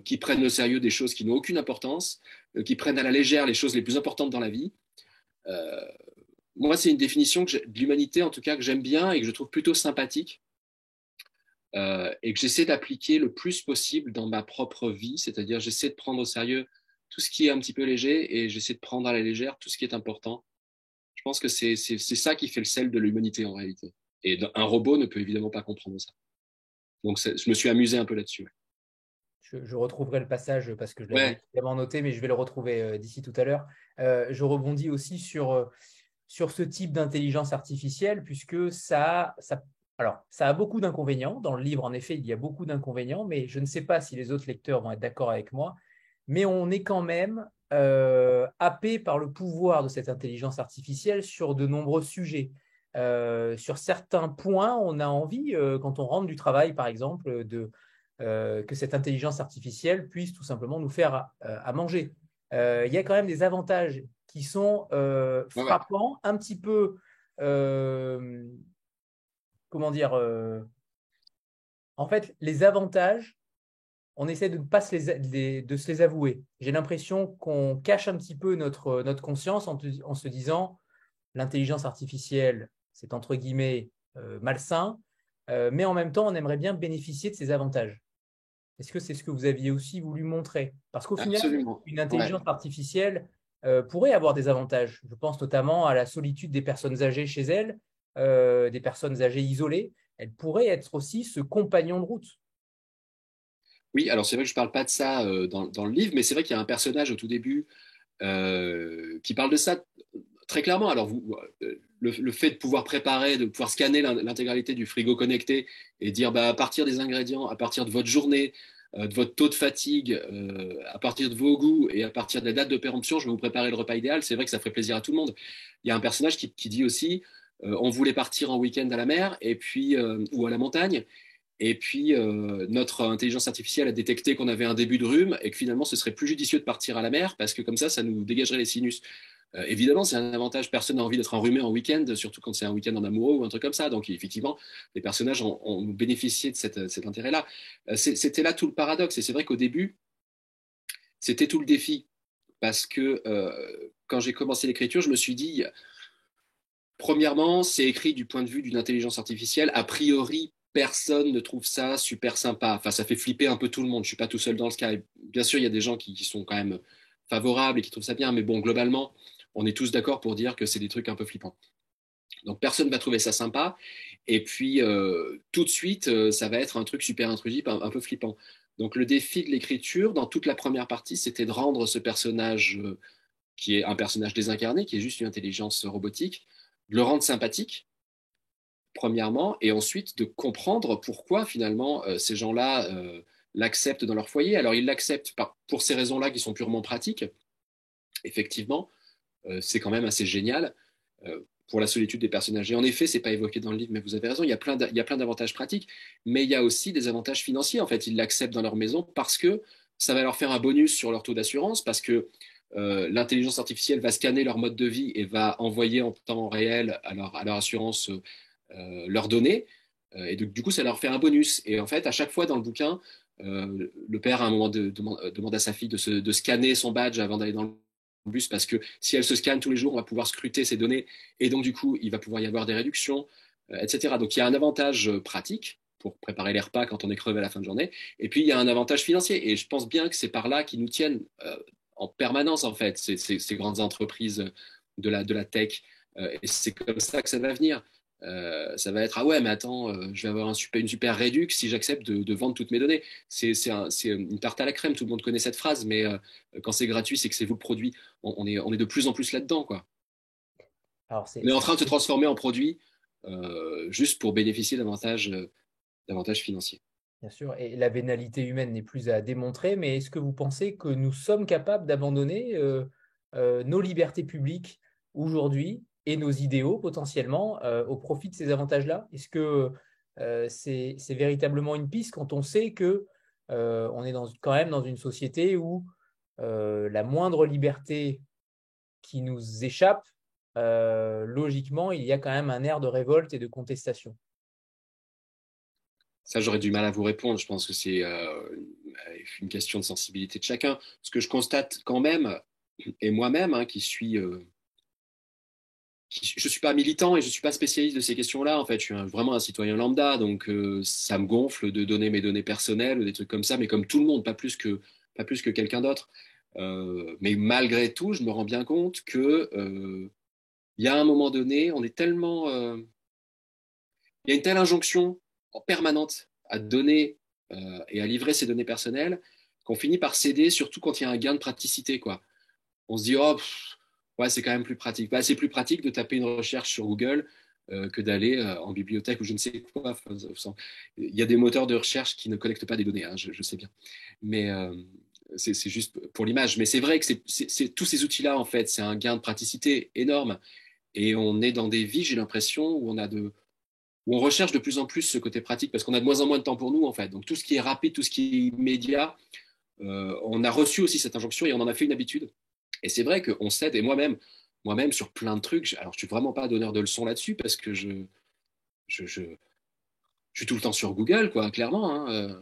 qui prennent au sérieux des choses qui n'ont aucune importance, qui prennent à la légère les choses les plus importantes dans la vie. Euh, Moi, c'est une définition de l'humanité, en tout cas, que j'aime bien et que je trouve plutôt sympathique et que j'essaie d'appliquer le plus possible dans ma propre vie. C'est-à-dire, j'essaie de prendre au sérieux tout ce qui est un petit peu léger et j'essaie de prendre à la légère tout ce qui est important. Je pense que c'est ça qui fait le sel de l'humanité en réalité. Et un robot ne peut évidemment pas comprendre ça. Donc, je me suis amusé un peu là-dessus. Je retrouverai le passage parce que je l'avais Ouais, évidemment noté, mais je vais le retrouver d'ici tout à l'heure. Je rebondis aussi sur ce type d'intelligence artificielle, puisque alors, ça a beaucoup d'inconvénients. Dans le livre, en effet, il y a beaucoup d'inconvénients, mais je ne sais pas si les autres lecteurs vont être d'accord avec moi. Mais on est quand même happé par le pouvoir de cette intelligence artificielle sur de nombreux sujets. Sur certains points, on a envie, quand on rentre du travail, par exemple, que cette intelligence artificielle puisse tout simplement nous faire à manger. Il y a quand même des avantages qui sont ouais, ouais. frappants, un petit peu, euh, comment dire, en fait, les avantages, on essaie de ne pas de se les avouer. J'ai l'impression qu'on cache un petit peu notre conscience en se disant, l'intelligence artificielle, c'est entre guillemets malsain, mais en même temps, on aimerait bien bénéficier de ses avantages. Est-ce que c'est ce que vous aviez aussi voulu montrer? Parce qu'au final, Absolument. une Ouais. intelligence artificielle pourrait avoir des avantages. Je pense notamment à la solitude des personnes âgées chez elles, des personnes âgées isolées. Elle pourrait être aussi ce compagnon de route. Oui, alors c'est vrai que je ne parle pas de ça dans le livre, mais c'est vrai qu'il y a un personnage au tout début qui parle de ça très clairement. Alors, le fait de pouvoir préparer, de pouvoir scanner l'intégralité du frigo connecté et dire bah, à partir des ingrédients, à partir de votre journée, de votre taux de fatigue, à partir de vos goûts et à partir de la date de péremption, je vais vous préparer le repas idéal. C'est vrai que ça ferait plaisir à tout le monde. Il y a un personnage qui dit aussi on voulait partir en week-end à la mer et puis, ou à la montagne. Et puis, notre intelligence artificielle a détecté qu'on avait un début de rhume et que finalement, ce serait plus judicieux de partir à la mer parce que comme ça nous dégagerait les sinus. Évidemment, c'est un avantage. Personne n'a envie d'être enrhumé en week-end, surtout quand c'est un week-end en amoureux ou un truc comme ça. Donc, effectivement, les personnages ont bénéficié de cet intérêt-là. C'était là tout le paradoxe. Et c'est vrai qu'au début, c'était tout le défi. Parce que quand j'ai commencé l'écriture, je me suis dit, premièrement, c'est écrit du point de vue d'une intelligence artificielle. A priori, personne ne trouve ça super sympa. Enfin, ça fait flipper un peu tout le monde. Je suis pas tout seul dans le cas. Et bien sûr, il y a des gens qui sont quand même favorables et qui trouvent ça bien. Mais bon, globalement, on est tous d'accord pour dire que c'est des trucs un peu flippants. Donc, personne va trouver ça sympa. Et puis, tout de suite, ça va être un truc super intrusif, un peu flippant. Donc, le défi de l'écriture, dans toute la première partie, c'était de rendre ce personnage qui est un personnage désincarné, qui est juste une intelligence robotique, de le rendre sympathique, premièrement, et ensuite de comprendre pourquoi finalement ces gens-là l'acceptent dans leur foyer. Alors ils l'acceptent pour ces raisons-là qui sont purement pratiques, effectivement, c'est quand même assez génial pour la solitude des personnages. Et en effet, c'est pas évoqué dans le livre, mais vous avez raison, il y a plein d'avantages pratiques, mais il y a aussi des avantages financiers. En fait, ils l'acceptent dans leur maison parce que ça va leur faire un bonus sur leur taux d'assurance parce que l'intelligence artificielle va scanner leur mode de vie et va envoyer en temps réel à leur assurance leurs données. Et du coup, ça leur fait un bonus. Et en fait, à chaque fois dans le bouquin, le père, à un moment, demande à sa fille de scanner son badge avant d'aller dans le bus parce que si elle se scanne tous les jours, on va pouvoir scruter ses données et donc du coup, il va pouvoir y avoir des réductions, etc. Donc il y a un avantage pratique pour préparer les repas quand on est crevé à la fin de journée, et puis il y a un avantage financier. Et je pense bien que c'est par là qu'ils nous tiennent en permanence en fait, ces grandes entreprises de la tech. Et c'est comme ça que ça va venir. Ça va être ah ouais mais attends je vais avoir une super réduc si j'accepte de vendre toutes mes données. C'est une tarte à la crème, tout le monde connaît cette phrase, mais quand c'est gratuit c'est que c'est vous le produit. On est de plus en plus là-dedans quoi. Alors, On est en train de se transformer en produit juste pour bénéficier davantage financiers. bien sûr, et la vénalité humaine n'est plus à démontrer, mais est-ce que vous pensez que nous sommes capables d'abandonner nos libertés publiques aujourd'hui et nos idéaux potentiellement au profit de ces avantages-là? Est-ce que c'est véritablement une piste quand on sait que on est quand même dans une société où la moindre liberté qui nous échappe, logiquement, il y a quand même un air de révolte et de contestation. Ça, j'aurais du mal à vous répondre. Je pense que c'est une question de sensibilité de chacun. Ce que je constate quand même, et moi-même, hein, je suis pas militant et je suis pas spécialiste de ces questions-là. En fait, je suis vraiment un citoyen lambda, donc ça me gonfle de donner mes données personnelles ou des trucs comme ça, mais comme tout le monde, pas plus que quelqu'un d'autre. Mais malgré tout, je me rends bien compte que il y a un moment donné, on est tellement, il y a une telle injonction en permanente à donner et à livrer ses données personnelles qu'on finit par céder, surtout quand il y a un gain de praticité, quoi. On se dit, oh, ouais, c'est quand même plus pratique. Bah, c'est plus pratique de taper une recherche sur Google que d'aller en bibliothèque ou je ne sais quoi. Enfin, il y a des moteurs de recherche qui ne collectent pas des données, hein, je sais bien. Mais c'est juste pour l'image. Mais c'est vrai que tous ces outils-là, en fait, c'est un gain de praticité énorme. Et on est dans des vies, j'ai l'impression, où on recherche de plus en plus ce côté pratique parce qu'on a de moins en moins de temps pour nous, en fait. Donc tout ce qui est rapide, tout ce qui est immédiat, on a reçu aussi cette injonction et on en a fait une habitude. Et c'est vrai qu'on cède, et moi-même sur plein de trucs, alors je suis vraiment pas donneur de leçons là-dessus parce que je suis tout le temps sur Google, quoi, clairement. Hein.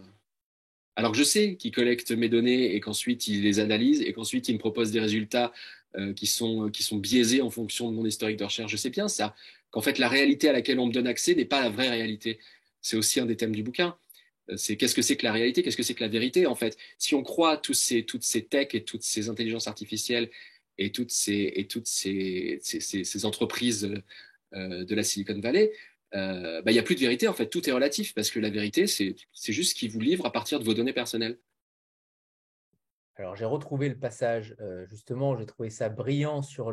Alors que je sais qu'il collecte mes données et qu'ensuite il les analyse et qu'ensuite il me propose des résultats qui sont biaisés en fonction de mon historique de recherche. Je sais bien ça, qu'en fait la réalité à laquelle on me donne accès n'est pas la vraie réalité. C'est aussi un des thèmes du bouquin. C'est qu'est-ce que c'est que la réalité, qu'est-ce que c'est que la vérité en fait. Si on croit toutes ces techs et toutes ces intelligences artificielles et ces entreprises de la Silicon Valley, bah, il n'y a plus de vérité en fait, tout est relatif parce que la vérité c'est juste ce qui vous livre à partir de vos données personnelles. Alors, j'ai retrouvé le passage, justement, j'ai trouvé ça brillant sur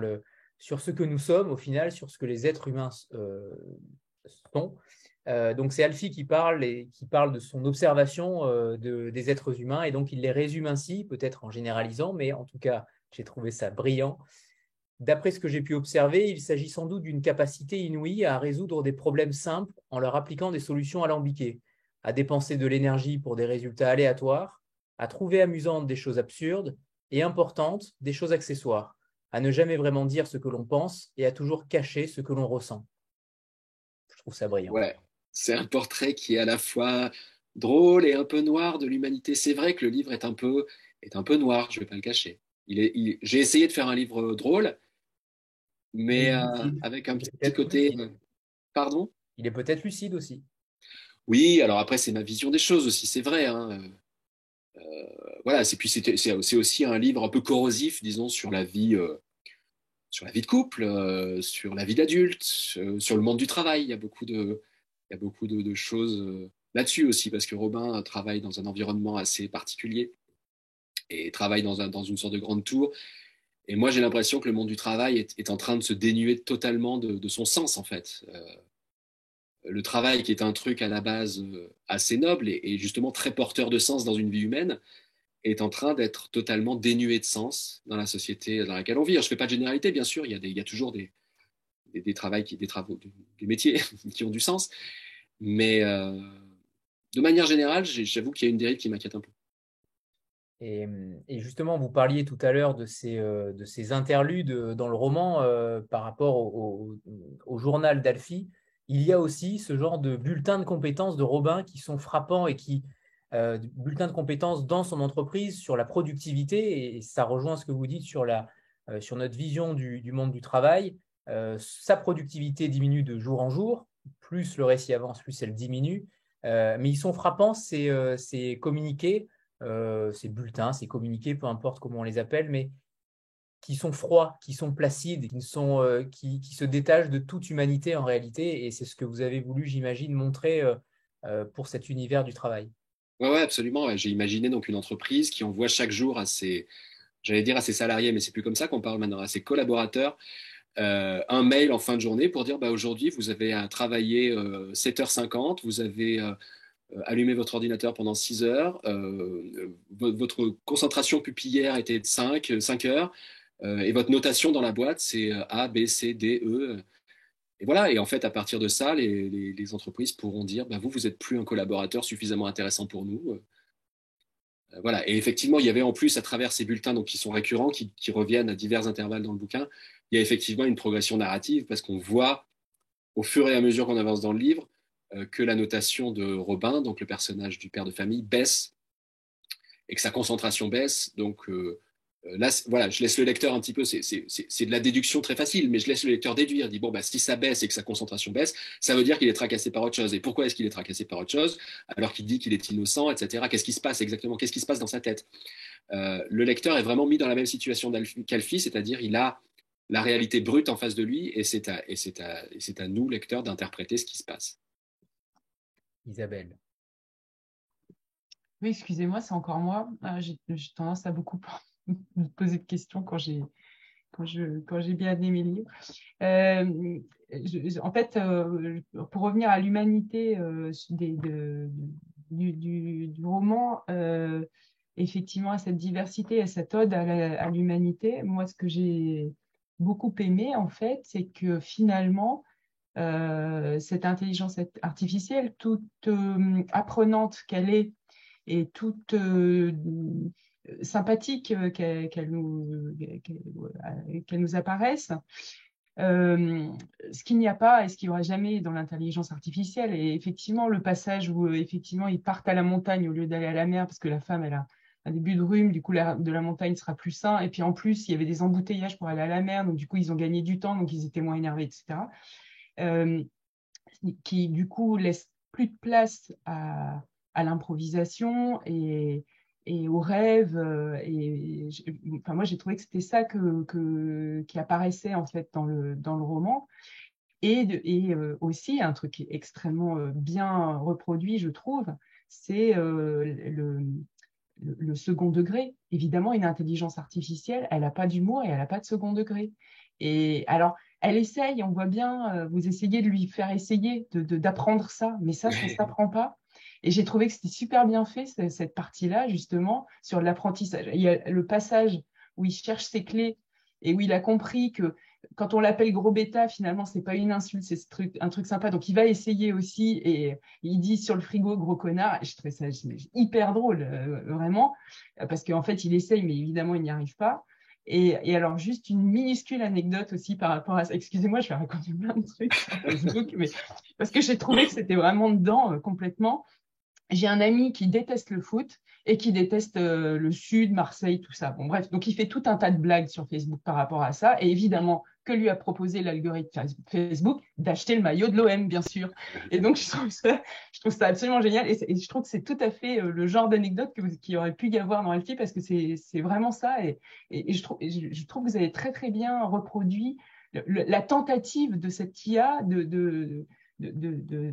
ce que nous sommes, au final, sur ce que les êtres humains sont. Donc, c'est Alfie qui parle et qui parle de son observation des êtres humains, et donc il les résume ainsi, peut-être en généralisant, mais en tout cas, j'ai trouvé ça brillant. D'après ce que j'ai pu observer, il s'agit sans doute d'une capacité inouïe à résoudre des problèmes simples en leur appliquant des solutions alambiquées, à dépenser de l'énergie pour des résultats aléatoires, à trouver amusantes des choses absurdes et importantes des choses accessoires, à ne jamais vraiment dire ce que l'on pense et à toujours cacher ce que l'on ressent. Je trouve ça brillant. Ouais, c'est un portrait qui est à la fois drôle et un peu noir de l'humanité. C'est vrai que le livre est un peu noir, je vais pas le cacher. J'ai essayé de faire un livre drôle, Mais mais il est lucide. avec un Il est petit peut-être côté. lucide. Pardon? Il est peut-être lucide aussi. Oui, alors après, c'est ma vision des choses aussi, c'est vrai. Hein. Voilà, c'est aussi un livre un peu corrosif, disons, sur la vie de couple, sur la vie d'adulte, sur le monde du travail. Il y a beaucoup de choses là-dessus aussi, parce que Robin travaille dans un environnement assez particulier et travaille dans une sorte de grande tour. Et moi, j'ai l'impression que le monde du travail est en train de se dénuer totalement de son sens, en fait. Le travail, qui est un truc à la base assez noble et justement très porteur de sens dans une vie humaine, est en train d'être totalement dénué de sens dans la société dans laquelle on vit. Alors, je ne fais pas de généralité, bien sûr, il y a toujours des travaux, des métiers qui ont du sens, mais de manière générale, j'avoue qu'il y a une dérive qui m'inquiète un peu. Et justement, vous parliez tout à l'heure de ces interludes dans le roman par rapport au journal d'Alfie. Il y a aussi ce genre de bulletins de compétences de Robin qui sont frappants et bulletins de compétences dans son entreprise sur la productivité. Et ça rejoint ce que vous dites sur notre vision du monde du travail. Sa productivité diminue de jour en jour. Plus le récit avance, plus elle diminue. Mais ils sont frappants, ces communiqués ces bulletins, ces communiqués, peu importe comment on les appelle, mais qui sont froids, qui sont placides, qui se détachent de toute humanité en réalité. Et c'est ce que vous avez voulu, j'imagine, montrer pour cet univers du travail. Ouais, ouais, absolument. Ouais. J'ai imaginé donc une entreprise qui envoie chaque jour j'allais dire à ses salariés, mais c'est plus comme ça qu'on parle maintenant, à ses collaborateurs, un mail en fin de journée pour dire bah, aujourd'hui, vous avez à travailler 7h50, vous avez allumé votre ordinateur pendant 6 heures, votre concentration pupillaire était de 5 heures, et votre notation dans la boîte, c'est A, B, C, D, E. Et voilà, et en fait, à partir de ça, les entreprises pourront dire bah, vous n'êtes plus un collaborateur suffisamment intéressant pour nous. Voilà. Et effectivement, il y avait en plus, à travers ces bulletins donc, qui sont récurrents, qui reviennent à divers intervalles dans le bouquin, il y a effectivement une progression narrative parce qu'on voit au fur et à mesure qu'on avance dans le livre que la notation de Robin, donc le personnage du père de famille, baisse et que sa concentration baisse. Donc là, voilà, je laisse le lecteur un petit peu, c'est de la déduction très facile, mais je laisse le lecteur déduire, il dit bon, bah, si ça baisse et que sa concentration baisse, ça veut dire qu'il est tracassé par autre chose. Et pourquoi est-ce qu'il est tracassé par autre chose alors qu'il dit qu'il est innocent, etc. Qu'est-ce qui se passe exactement? Qu'est-ce qui se passe dans sa tête? Le lecteur est vraiment mis dans la même situation qu'Alfie, c'est-à-dire il a la réalité brute en face de lui et c'est à nous, lecteurs, d'interpréter ce qui se passe. Isabelle. Oui, excusez-moi, c'est encore moi. J'ai tendance à beaucoup me poser de questions quand j'ai bien aimé mes livres. En fait, pour revenir à l'humanité du roman, effectivement, à cette diversité, à cette ode à l'humanité, moi, ce que j'ai beaucoup aimé, en fait, c'est que finalement, cette intelligence artificielle, toute apprenante qu'elle est, et toute sympathique qu'elle nous apparaisse, ce qu'il n'y a pas et ce qu'il n'y aura jamais dans l'intelligence artificielle. Et effectivement, le passage où effectivement ils partent à la montagne au lieu d'aller à la mer parce que la femme elle a un début de rhume, du coup l'air de la montagne sera plus sain. Et puis en plus, il y avait des embouteillages pour aller à la mer, donc du coup ils ont gagné du temps, donc ils étaient moins énervés, etc. Euh, qui du coup laisse plus de place à l'improvisation et au rêve. Enfin, moi, j'ai trouvé que c'était ça qui apparaissait en fait dans le roman. Aussi, un truc qui est extrêmement bien reproduit, je trouve, c'est le second degré. Évidemment, une intelligence artificielle, elle n'a pas d'humour et elle n'a pas de second degré. Et alors, elle essaye, on voit bien, vous essayez de lui faire essayer d'apprendre ça, mais ça ne s'apprend pas. Et j'ai trouvé que c'était super bien fait, cette partie-là, justement, sur l'apprentissage. Il y a le passage où il cherche ses clés et où il a compris que quand on l'appelle gros bêta, finalement, c'est pas une insulte, c'est un truc sympa. Donc, il va essayer aussi et il dit sur le frigo, gros connard. Et je trouvais ça hyper drôle, vraiment, parce qu'en fait, il essaye, mais évidemment, il n'y arrive pas. Et alors, juste une minuscule anecdote aussi par rapport à ça. Excusez-moi, je vais raconter plein de trucs sur Facebook, mais parce que j'ai trouvé que c'était vraiment dedans complètement. J'ai un ami qui déteste le foot et qui déteste le Sud, Marseille, tout ça. Bon, bref, donc il fait tout un tas de blagues sur Facebook par rapport à ça. Et évidemment, que lui a proposé l'algorithme Facebook d'acheter le maillot de l'OM, bien sûr. Et donc, je trouve ça absolument génial. Et je trouve que c'est tout à fait le genre d'anecdote qu'il aurait pu y avoir dans Alfie parce que c'est vraiment ça. Et je trouve que vous avez très, très bien reproduit la tentative de cette IA de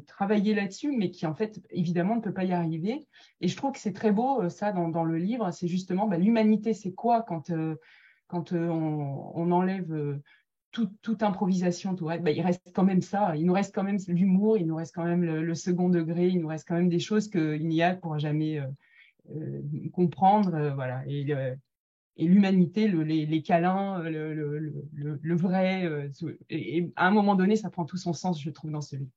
travailler là-dessus, mais qui en fait, évidemment, ne peut pas y arriver. Et je trouve que c'est très beau, ça, dans le livre. C'est justement, bah, l'humanité, c'est quoi quand on enlève toute improvisation, tout, bah, il reste quand même ça. Il nous reste quand même l'humour, il nous reste quand même le second degré, il nous reste quand même des choses qu'une IA ne pourra jamais comprendre. Voilà. Et l'humanité, les câlins, le vrai. Et à un moment donné, ça prend tout son sens, je trouve, dans ce livre.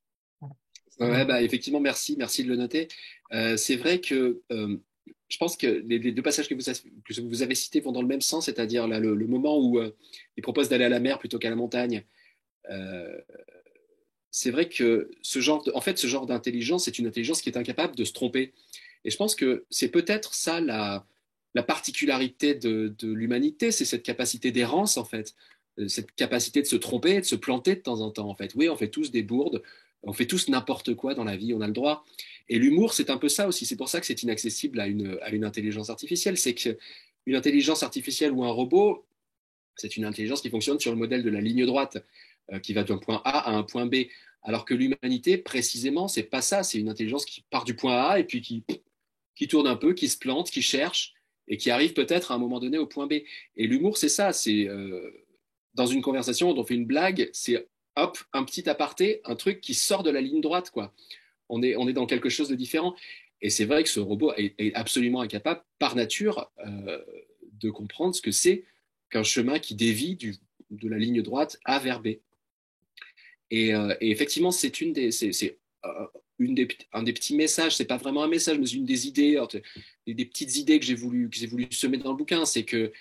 Voilà. Ouais, bah, effectivement, merci de le noter. C'est vrai que je pense que les deux passages que vous avez cités vont dans le même sens, c'est-à-dire là, le moment où il propose d'aller à la mer plutôt qu'à la montagne. Euh, c'est vrai que en fait, ce genre d'intelligence, c'est une intelligence qui est incapable de se tromper. Et je pense que c'est peut-être ça la particularité de l'humanité, c'est cette capacité d'errance, en fait. Cette capacité de se tromper, de se planter de temps en temps, en fait. Oui, on fait tous des bourdes, on fait tous n'importe quoi dans la vie, on a le droit. Et l'humour, c'est un peu ça aussi. C'est pour ça que c'est inaccessible à une intelligence artificielle. C'est qu'une intelligence artificielle ou un robot, c'est une intelligence qui fonctionne sur le modèle de la ligne droite, qui va d'un point A à un point B. Alors que l'humanité, précisément, c'est pas ça. C'est une intelligence qui part du point A et puis qui tourne un peu, qui se plante, qui cherche et qui arrive peut-être à un moment donné au point B. Et l'humour, c'est ça. C'est dans une conversation, on fait une blague, c'est hop, un petit aparté, un truc qui sort de la ligne droite, quoi. On est dans quelque chose de différent. Et c'est vrai que ce robot est absolument incapable, par nature, de comprendre ce que c'est qu'un chemin qui dévie de la ligne droite A vers B. Et effectivement, c'est un des petits messages, c'est pas vraiment un message, mais c'est une des idées, des petites idées que j'ai voulu semer dans le bouquin, c'est que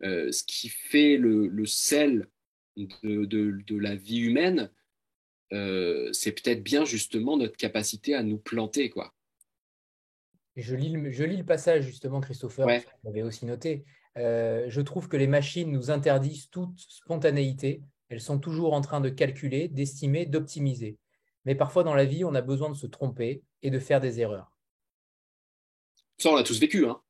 ce qui fait le sel de la vie humaine, c'est peut-être bien justement notre capacité à nous planter, quoi. Et je lis le passage, justement, Christopher, parce Ouais. que vous l'avez aussi noté. Je trouve que les machines nous interdisent toute spontanéité. Elles sont toujours en train de calculer, d'estimer, d'optimiser. Mais parfois, dans la vie, on a besoin de se tromper et de faire des erreurs. Ça, on l'a tous vécu, hein.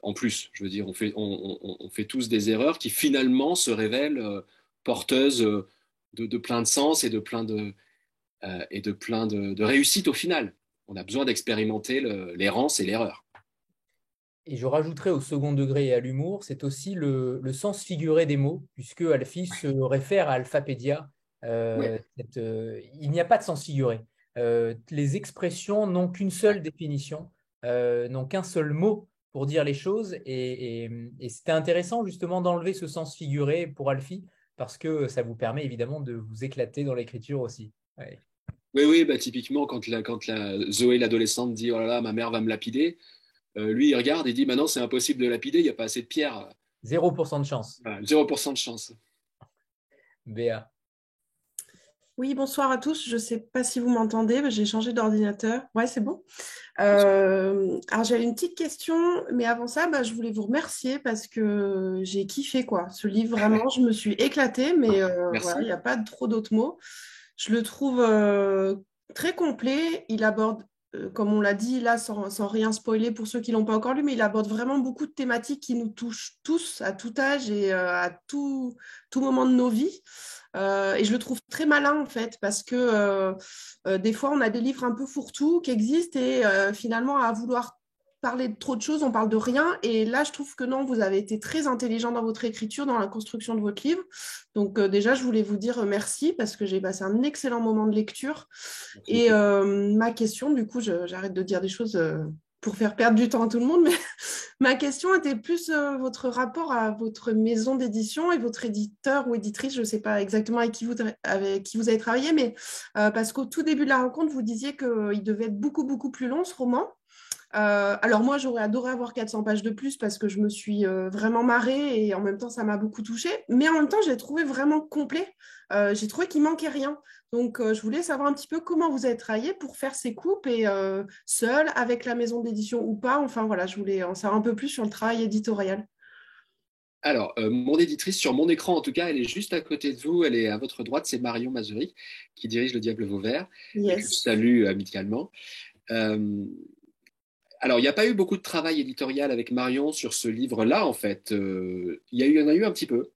En plus, je veux dire, on fait tous des erreurs qui finalement se révèlent porteuses de plein de sens et de réussite au final. On a besoin d'expérimenter l'errance et l'erreur. Et je rajouterais au second degré et à l'humour, c'est aussi le sens figuré des mots, puisque Alfie se réfère à Alphapédia. Ouais. Il n'y a pas de sens figuré. Les expressions n'ont qu'une seule définition, n'ont qu'un seul mot pour dire les choses. Et c'était intéressant justement d'enlever ce sens figuré pour Alfie, parce que ça vous permet évidemment de vous éclater dans l'écriture aussi. Ouais. Oui, oui, bah, typiquement, Zoé, l'adolescente, dit oh là là, ma mère va me lapider, lui, il regarde et dit bah non, c'est impossible de lapider, il n'y a pas assez de pierre. 0% de chance. Voilà, 0% de chance. Béa. Oui, bonsoir à tous. Je ne sais pas si vous m'entendez, mais j'ai changé d'ordinateur. Ouais, c'est bon. Alors, j'avais une petite question, mais avant ça, je voulais vous remercier parce que j'ai kiffé, quoi. Ce livre, vraiment, je me suis éclatée, mais voilà, il Merci. n'y a pas trop d'autres mots. Je le trouve très complet. Il aborde, comme on l'a dit là, sans rien spoiler pour ceux qui ne l'ont pas encore lu, mais il aborde vraiment beaucoup de thématiques qui nous touchent tous, à tout âge et à tout moment de nos vies. Et je le trouve très malin en fait, parce que des fois on a des livres un peu fourre-tout qui existent et finalement à vouloir parler de trop de choses, on parle de rien. Et là, je trouve que non, vous avez été très intelligent dans votre écriture, dans la construction de votre livre. Donc déjà, je voulais vous dire merci parce que j'ai passé un excellent moment de lecture. Merci Et beaucoup. ma question, du coup, j'arrête de dire des choses pour faire perdre du temps à tout le monde, mais ma question était plus votre rapport à votre maison d'édition et votre éditeur ou éditrice, je ne sais pas exactement avec qui vous avez travaillé, mais parce qu'au tout début de la rencontre, vous disiez qu'il devait être beaucoup, beaucoup plus long, ce roman. Alors moi, j'aurais adoré avoir 400 pages de plus parce que je me suis vraiment marrée et en même temps, ça m'a beaucoup touchée. Mais en même temps, je l'ai trouvé vraiment complet. J'ai trouvé qu'il manquait rien. Donc, je voulais savoir un petit peu comment vous avez travaillé pour faire ces coupes et seul, avec la maison d'édition ou pas. Enfin, voilà, je voulais en savoir un peu plus sur le travail éditorial. Alors, mon éditrice, sur mon écran en tout cas, elle est juste à côté de vous, elle est à votre droite, c'est Marion Mazuric, qui dirige Le Diable Vauvert, et que je Yes. salue amicalement. Euh, alors, il n'y a pas eu beaucoup de travail éditorial avec Marion sur ce livre-là, en fait. Il y en a eu un petit peu.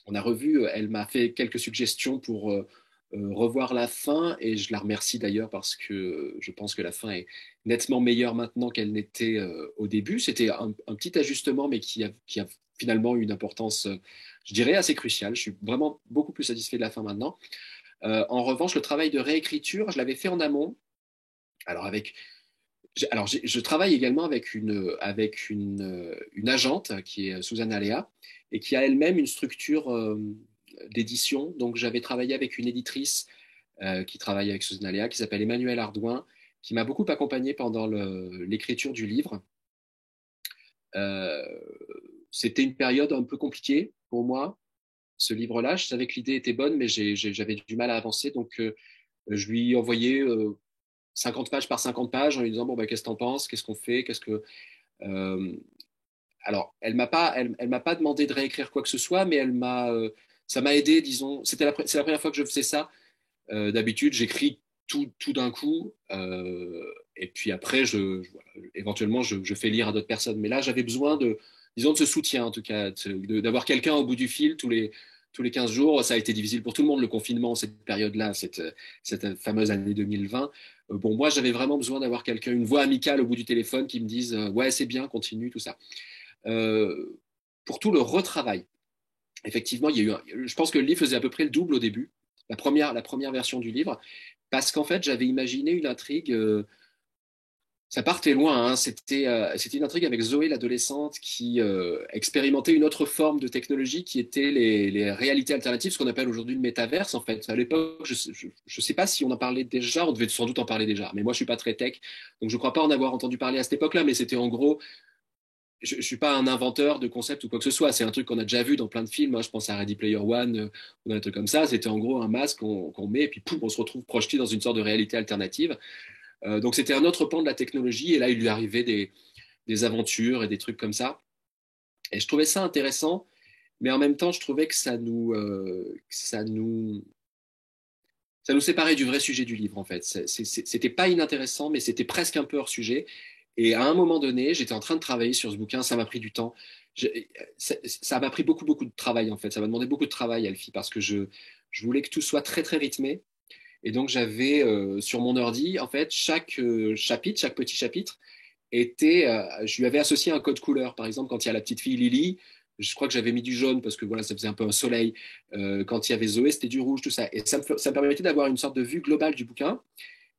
On a revu, elle m'a fait quelques suggestions pour revoir la fin, et je la remercie d'ailleurs parce que je pense que la fin est nettement meilleure maintenant qu'elle n'était au début. C'était un petit ajustement, mais qui a finalement eu une importance, je dirais, assez cruciale. Je suis vraiment beaucoup plus satisfait de la fin maintenant. En revanche, le travail de réécriture, je l'avais fait en amont. Alors, je travaille également avec une agente qui est Suzanne Aléa et qui a elle-même une structure d'édition. Donc, j'avais travaillé avec une éditrice qui travaille avec Suzanne Aléa qui s'appelle Emmanuelle Ardouin, qui m'a beaucoup accompagné pendant l'écriture du livre. Euh, C'était une période un peu compliquée pour moi, ce livre-là. Je savais que l'idée était bonne, mais j'avais du mal à avancer. Donc, je lui envoyais 50 pages par 50 pages en lui disant, bon, bah, qu'est-ce que tu en penses? Qu'est-ce qu'on fait? Euh, Alors, elle m'a pas demandé de réécrire quoi que ce soit, mais ça m'a aidé, disons. C'est la première fois que je faisais ça. D'habitude, j'écris tout d'un coup, et puis après, voilà, éventuellement, je fais lire à d'autres personnes. Mais là, j'avais besoin disons, de ce soutien, en tout cas, d'avoir quelqu'un au bout du fil tous les 15 jours. Ça a été difficile pour tout le monde, le confinement, cette période-là, cette fameuse année 2020. Bon, moi, j'avais vraiment besoin d'avoir quelqu'un, une voix amicale au bout du téléphone qui me dise, ouais, c'est bien, continue, tout ça. Euh, pour tout le retravail, effectivement, je pense que le livre faisait à peu près le double au début, la première version du livre, parce qu'en fait, j'avais imaginé une intrigue. Ça partait loin, hein. C'était une intrigue avec Zoé, l'adolescente, qui expérimentait une autre forme de technologie qui était les réalités alternatives, ce qu'on appelle aujourd'hui le métaverse, en fait. À l'époque, je ne sais pas si on en parlait déjà, on devait sans doute en parler déjà, mais moi, je ne suis pas très tech, donc je ne crois pas en avoir entendu parler à cette époque-là, mais c'était en gros, je ne suis pas un inventeur de concept ou quoi que ce soit, c'est un truc qu'on a déjà vu dans plein de films, hein. Je pense à Ready Player One, ou un truc comme ça. C'était en gros un masque qu'on met, et puis pouf, on se retrouve projeté dans une sorte de réalité alternative. Donc c'était un autre pan de la technologie, et là il lui arrivait des aventures et des trucs comme ça. Et je trouvais ça intéressant, mais en même temps je trouvais que ça nous séparait du vrai sujet du livre en fait. C'était pas inintéressant, mais c'était presque un peu hors sujet. Et à un moment donné, j'étais en train de travailler sur ce bouquin, ça m'a pris du temps. Je- Ça m'a pris beaucoup de travail en fait. Ça m'a demandé beaucoup de travail, Alfie, parce que je voulais que tout soit très rythmé. Et donc j'avais sur mon ordi, en fait, chaque petit chapitre je lui avais associé un code couleur. Par exemple, quand il y a la petite fille Lily, je crois que j'avais mis du jaune parce que voilà, ça faisait un peu un soleil. Quand il y avait Zoé, c'était du rouge, tout ça. Et ça me permettait d'avoir une sorte de vue globale du bouquin.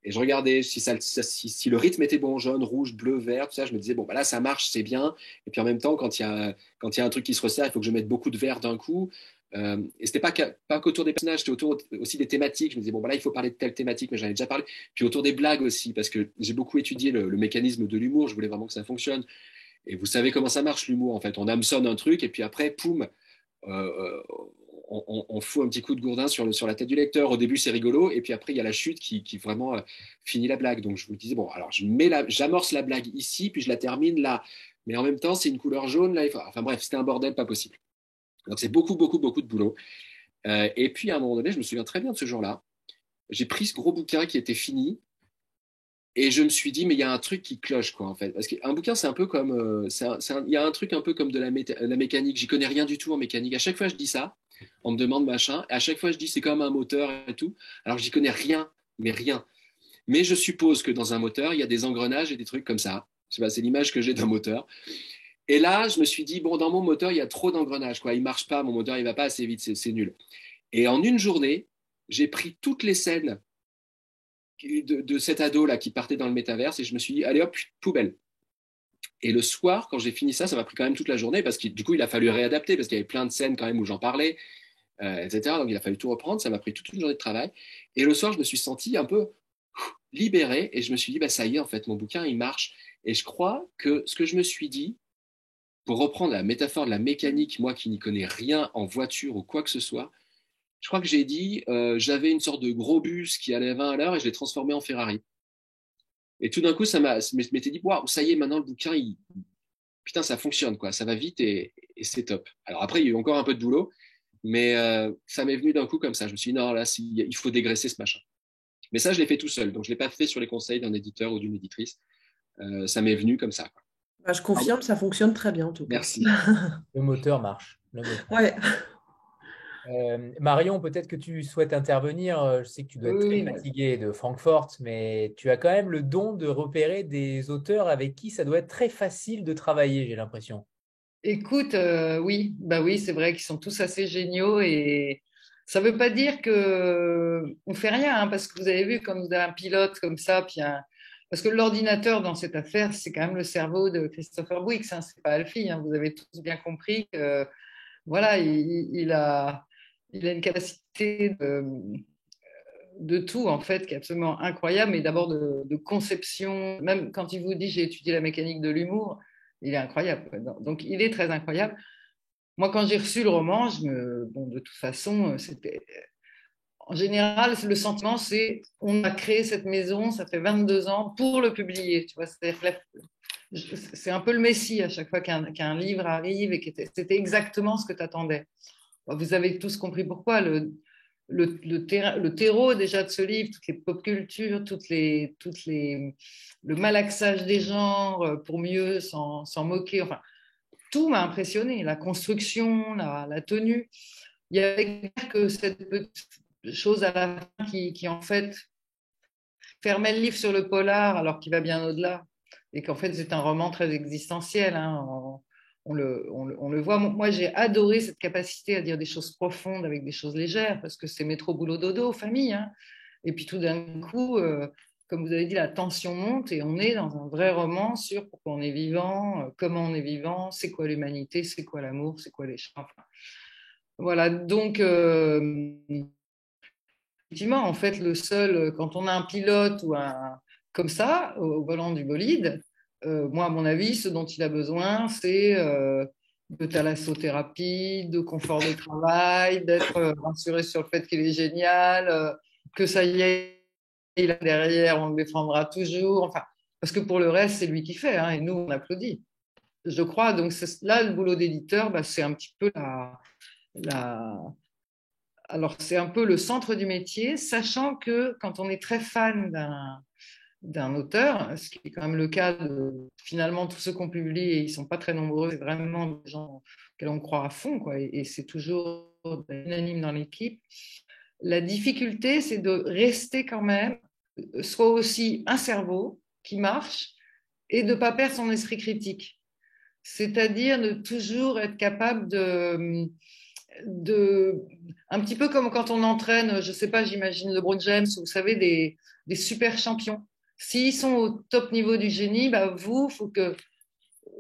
Et je regardais si le rythme était bon, jaune, rouge, bleu, vert, tout ça. Je me disais, bon, bah là, ça marche, c'est bien. Et puis en même temps, quand il y a un truc qui se resserre, il faut que je mette beaucoup de vert d'un coup. Et c'était pas qu'autour des personnages, c'était autour aussi des thématiques. Je me disais, bon, bah là, il faut parler de telle thématique, mais j'en ai déjà parlé. Puis autour des blagues aussi, parce que j'ai beaucoup étudié le mécanisme de l'humour. Je voulais vraiment que ça fonctionne. Et vous savez comment ça marche, l'humour, en fait. On hameçonne un truc, et puis après, poum, euh, on fout un petit coup de gourdin sur la tête du lecteur. Au début, c'est rigolo, et puis après, il y a la chute qui vraiment finit la blague. Donc, je me disais, bon, alors, j'amorce la blague ici, puis je la termine là. Mais en même temps, c'est une couleur jaune, là. Enfin bref, c'était un bordel pas possible. Donc, c'est beaucoup de boulot. Et puis, à un moment donné, je me souviens très bien de ce jour-là. J'ai pris ce gros bouquin qui était fini, et je me suis dit, mais il y a un truc qui cloche, quoi, en fait. Parce qu'un bouquin, c'est un peu comme. Il y a un truc un peu comme de la mécanique. J'y connais rien du tout en mécanique. À chaque fois, je dis ça. On me demande machin. Et à chaque fois, je dis, c'est comme un moteur et tout. Alors, j'y connais rien, mais rien. Mais je suppose que dans un moteur, il y a des engrenages et des trucs comme ça. Je sais pas, c'est l'image que j'ai d'un moteur. Et là, je me suis dit, bon, dans mon moteur, il y a trop d'engrenages, quoi. Il marche pas, mon moteur, il va pas assez vite, c'est nul. Et en une journée, j'ai pris toutes les scènes de cet ado-là qui partait dans le métaverse et je me suis dit, allez hop, poubelle. Et le soir, quand j'ai fini ça, ça m'a pris quand même toute la journée parce que du coup, il a fallu réadapter parce qu'il y avait plein de scènes quand même où j'en parlais, etc. Donc, il a fallu tout reprendre. Ça m'a pris toute une journée de travail. Et le soir, je me suis senti un peu libéré et je me suis dit, bah, ça y est, en fait, mon bouquin, il marche. Et je crois que ce que je me suis dit, pour reprendre la métaphore de la mécanique, moi qui n'y connais rien en voiture ou quoi que ce soit, je crois que j'ai dit, j'avais une sorte de gros bus qui allait à 20 à l'heure et je l'ai transformé en Ferrari. Et tout d'un coup, je m'étais dit, waouh, ça y est, maintenant le bouquin, putain, ça fonctionne, quoi. Ça va vite et c'est top. Alors après, il y a eu encore un peu de boulot, mais ça m'est venu d'un coup comme ça. Je me suis dit, non, là, il faut dégraisser ce machin. Mais ça, je l'ai fait tout seul. Donc, je ne l'ai pas fait sur les conseils d'un éditeur ou d'une éditrice. Ça m'est venu comme ça, quoi. Bah, je confirme, ça fonctionne très bien en tout cas. Merci. Le moteur marche. Le moteur. Ouais. Marion, peut-être que tu souhaites intervenir. Je sais que tu dois être très Oui, fatigué de Francfort, mais tu as quand même le don de repérer des auteurs avec qui ça doit être très facile de travailler, j'ai l'impression. écoute, oui, bah oui, c'est vrai qu'ils sont tous assez géniaux et ça veut pas dire que on fait rien, hein, parce que vous avez vu comme vous avez un pilote comme ça, parce que l'ordinateur dans cette affaire, c'est quand même le cerveau de Christopher Wicks, hein, c'est pas Alfie, hein, vous avez tous bien compris que voilà, il a une capacité de tout, en fait, qui est absolument incroyable, mais d'abord de conception. Même quand il vous dit j'ai étudié la mécanique de l'humour, il est incroyable. Donc, il est très incroyable. Moi, quand j'ai reçu le roman, bon, de toute façon, c'était. En général, le sentiment, c'est on a créé cette maison, ça fait 22 ans, pour le publier. Tu vois, c'est un peu le messie à chaque fois qu'un livre arrive et c'était exactement ce que tu attendais. Vous avez tous compris pourquoi. Le terreau déjà de ce livre, toutes les pop cultures, le malaxage des genres pour mieux s'en moquer. Enfin, tout m'a impressionné. La construction, la tenue. Il y avait que cette petite chose à la fin qui en fait fermait le livre sur le polar alors qu'il va bien au-delà et qu'en fait c'est un roman très existentiel. Hein. On le voit. Moi, j'ai adoré cette capacité à dire des choses profondes avec des choses légères parce que c'est métro, boulot, dodo, famille. Hein. Et puis tout d'un coup, comme vous avez dit, la tension monte et on est dans un vrai roman sur pourquoi on est vivant, comment on est vivant, c'est quoi l'humanité, c'est quoi l'amour, c'est quoi les champs. Enfin, voilà, donc effectivement, en fait, quand on a un pilote comme ça, au volant du bolide, moi, à mon avis, ce dont il a besoin, c'est de thalassothérapie, de confort de travail, d'être rassuré sur le fait qu'il est génial, que ça y est, il est derrière, on le défendra toujours. Enfin, parce que pour le reste, c'est lui qui fait, hein, et nous, on applaudit. Je crois. Donc là, le boulot d'éditeur, c'est un petit peu alors, c'est un peu le centre du métier, sachant que quand on est très fan d'un auteur, ce qui est quand même le cas de finalement tous ceux qu'on publie, et ils ne sont pas très nombreux, c'est vraiment des gens auxquels on croit à fond, quoi, et c'est toujours unanime dans l'équipe. La difficulté, c'est de rester quand même, soit aussi un cerveau qui marche, et de ne pas perdre son esprit critique. C'est-à-dire de toujours être capable un petit peu comme quand on entraîne, je ne sais pas, j'imagine LeBron James, vous savez, des super champions. S'ils sont au top niveau du génie, il faut que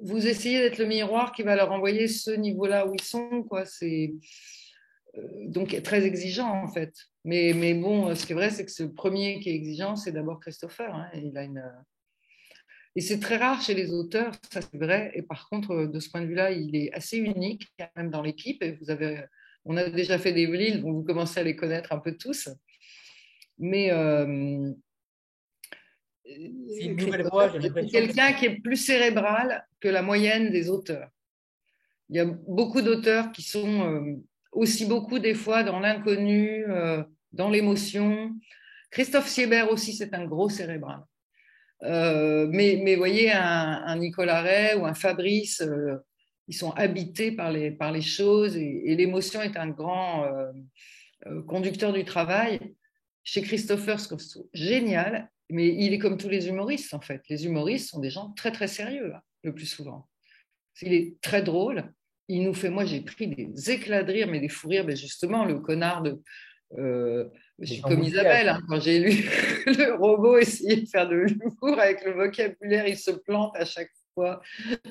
vous essayez d'être le miroir qui va leur envoyer ce niveau-là où ils sont. Quoi. C'est donc très exigeant, en fait. Mais bon, ce qui est vrai, c'est que ce premier qui est exigeant, c'est d'abord Christopher. Hein, et c'est très rare chez les auteurs, ça c'est vrai. Et par contre, de ce point de vue-là, il est assez unique, même dans l'équipe. Et on a déjà fait des livres, donc vous commencez à les connaître un peu tous. Mais c'est une nouvelle voix, j'ai l'impression. Quelqu'un qui est plus cérébral que la moyenne des auteurs. Il y a beaucoup d'auteurs qui sont aussi beaucoup des fois dans l'inconnu, dans l'émotion. Christophe Siebert aussi, c'est un gros cérébral. Mais vous voyez, un Nicolas Ray ou un Fabrice, ils sont habités par les choses et l'émotion est un grand conducteur du travail. Chez Christopher, ce que je trouve génial, mais il est comme tous les humoristes en fait. Les humoristes sont des gens très très sérieux, hein, le plus souvent. Il est très drôle. Moi j'ai pris des éclats de rire, mais des fous rires, mais justement le connard de... je suis comme Isabelle, hein, quand j'ai lu le robot essayer de faire de l'humour avec le vocabulaire, il se plante à chaque fois.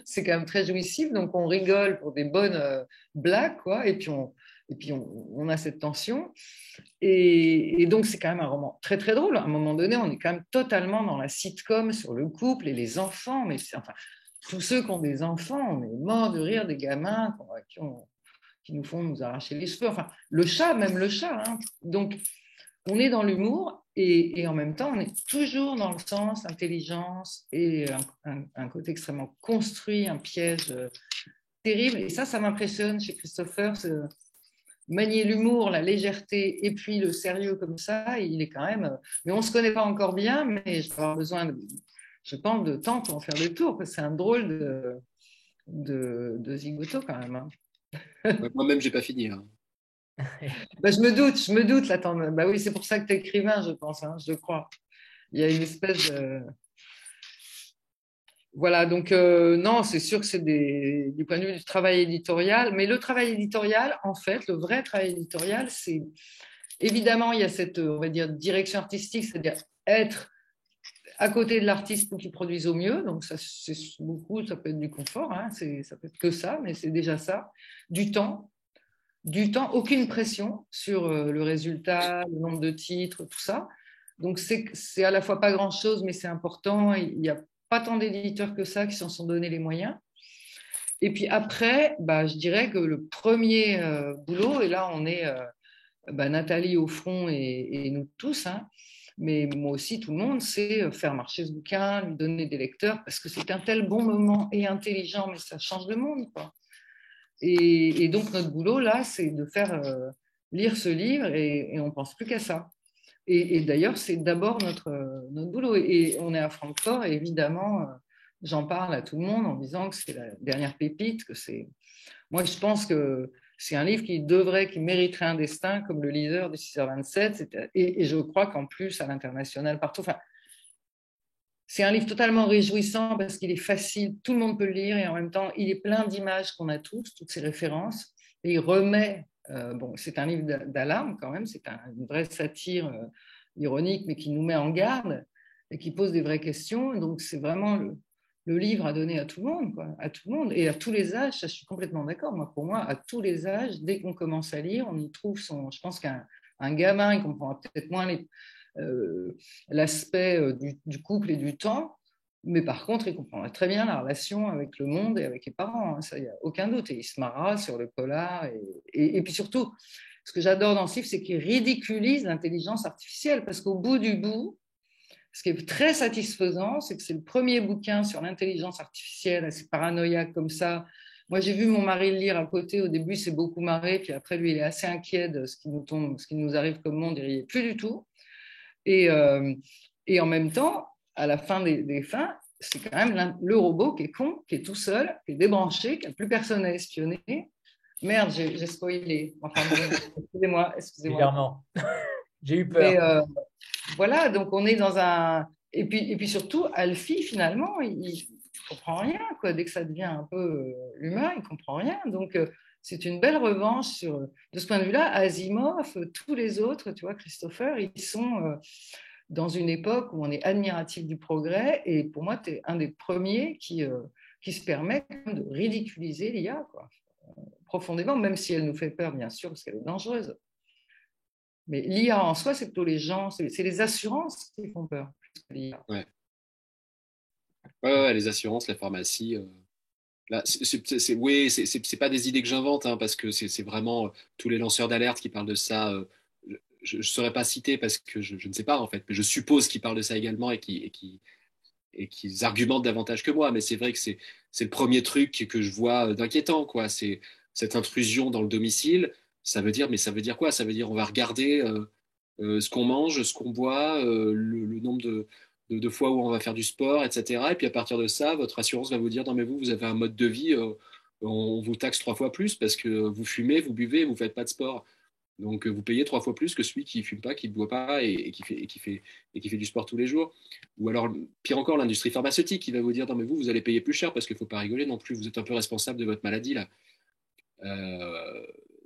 C'est quand même très jouissif, donc on rigole pour des bonnes blagues, quoi, et puis on a cette tension. Et donc c'est quand même un roman très très drôle. À un moment donné, on est quand même totalement dans la sitcom sur le couple et les enfants, mais enfin, tous ceux qui ont des enfants, on est mort de rire des gamins qui nous font nous arracher les cheveux. Enfin, même le chat. Hein. Donc, on est dans l'humour et en même temps, on est toujours dans le sens, l'intelligence et un côté extrêmement construit, un piège terrible. Et ça m'impressionne chez Christopher. Manier l'humour, la légèreté et puis le sérieux comme ça, il est quand même... Mais on ne se connaît pas encore bien, mais je vais avoir besoin, je pense, de temps pour en faire le tour, parce que c'est un drôle de zigoto quand même. Hein. Moi-même, je n'ai pas fini. Hein. Je me doute. Là, oui, c'est pour ça que tu es écrivain, je pense, hein, je crois. Il y a une espèce de... Voilà, donc non, c'est sûr que c'est du point de vue du travail éditorial, mais le travail éditorial, en fait, le vrai travail éditorial, c'est évidemment, il y a cette, on va dire, direction artistique, c'est-à-dire être à côté de l'artiste pour qu'il produise au mieux, donc ça, c'est beaucoup, ça peut être du confort, hein, ça peut être que ça, mais c'est déjà ça, du temps, du temps, aucune pression sur le résultat, le nombre de titres, tout ça. Donc, c'est à la fois pas grand-chose, mais c'est important. Il n'y a pas tant d'éditeurs que ça qui s'en sont donné les moyens. Et puis après, je dirais que le premier boulot, et là, on est Nathalie au front et nous tous, hein, mais moi aussi, tout le monde, c'est faire marcher ce bouquin, lui donner des lecteurs, parce que c'est un tel bon moment et intelligent, mais ça change le monde, quoi. Et donc, notre boulot, là, c'est de faire lire ce livre et on ne pense plus qu'à ça. Et d'ailleurs, c'est d'abord notre boulot. Et on est à Francfort, et évidemment, j'en parle à tout le monde en disant que c'est la dernière pépite, que c'est... Moi, je pense que c'est un livre qui mériterait un destin comme le leader du 6h27. Et je crois qu'en plus, à l'international, partout... Enfin, c'est un livre totalement réjouissant parce qu'il est facile, tout le monde peut le lire et en même temps, il est plein d'images qu'on a tous, toutes ces références. Et il remet, c'est un livre d'alarme quand même, c'est une vraie satire ironique, mais qui nous met en garde et qui pose des vraies questions. Donc, c'est vraiment le livre à donner à tout le monde, quoi, à tout le monde et à tous les âges. Ça, je suis complètement d'accord. Pour moi, à tous les âges, dès qu'on commence à lire, on y trouve je pense qu'un gamin, il comprend peut-être moins l'aspect du couple et du temps, mais par contre, il comprendra très bien la relation avec le monde et avec les parents, hein, ça, il n'y a aucun doute, et il se marrera sur le polar, et puis surtout, ce que j'adore dans ce livre, c'est qu'il ridiculise l'intelligence artificielle, parce qu'au bout du bout, ce qui est très satisfaisant, c'est que c'est le premier bouquin sur l'intelligence artificielle, assez paranoïaque comme ça. Moi, j'ai vu mon mari le lire à côté. Au début, il s'est beaucoup marré. Puis après, lui, il est assez inquiet de ce qui nous arrive comme monde. Il n'y est plus du tout. Et en même temps, à la fin des fins, c'est quand même le robot qui est con, qui est tout seul, qui est débranché, qui n'a plus personne à espionner. Merde, j'ai spoilé. Enfin, excusez-moi. Légèrement. J'ai eu peur. Mais, voilà, donc on est dans un... Et puis surtout, Alfie, finalement, il ne comprend rien, quoi. Dès que ça devient un peu humain, il ne comprend rien. Donc, c'est une belle revanche de ce point de vue-là. Asimov, tous les autres, tu vois, Christopher, ils sont dans une époque où on est admiratif du progrès. Et pour moi, tu es un des premiers qui se permet de ridiculiser l'IA, quoi, profondément, même si elle nous fait peur, bien sûr, parce qu'elle est dangereuse. Mais l'IA en soi, c'est plutôt les gens, c'est les assurances qui font peur. Ouais. Les assurances, la pharmacie. Là, c'est pas des idées que j'invente, hein, parce que c'est vraiment tous les lanceurs d'alerte qui parlent de ça. Je ne saurais pas citer parce que je ne sais pas en fait, mais je suppose qu'ils parlent de ça également et qu'ils argumentent davantage que moi. Mais c'est vrai que c'est le premier truc que je vois d'inquiétant, quoi. C'est cette intrusion dans le domicile. Ça veut dire quoi? Ça veut dire on va regarder ce qu'on mange, ce qu'on boit, le nombre de fois où on va faire du sport, etc. Et puis à partir de ça, votre assurance va vous dire, non mais vous avez un mode de vie, on vous taxe 3 fois plus parce que vous fumez, vous buvez, vous ne faites pas de sport. Donc vous payez 3 fois plus que celui qui ne fume pas, qui ne boit pas et qui fait du sport tous les jours. Ou alors, pire encore, l'industrie pharmaceutique qui va vous dire, non mais vous allez payer plus cher parce qu'il ne faut pas rigoler non plus, vous êtes un peu responsable de votre maladie là.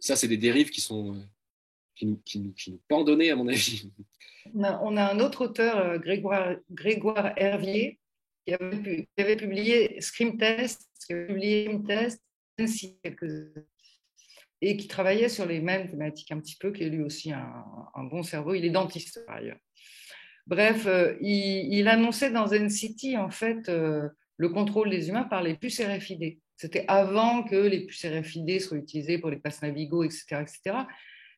Ça, c'est des dérives qui nous pendonnaient à mon avis. On a un autre auteur, Grégoire Hervier, qui avait publié Scream Test, et qui travaillait sur les mêmes thématiques un petit peu, qui est lui aussi un bon cerveau. Il est dentiste par ailleurs. Bref, il annonçait dans NCT en fait le contrôle des humains par les puces RFID. C'était avant que les puces RFID soient utilisées pour les passes Navigo, etc., etc.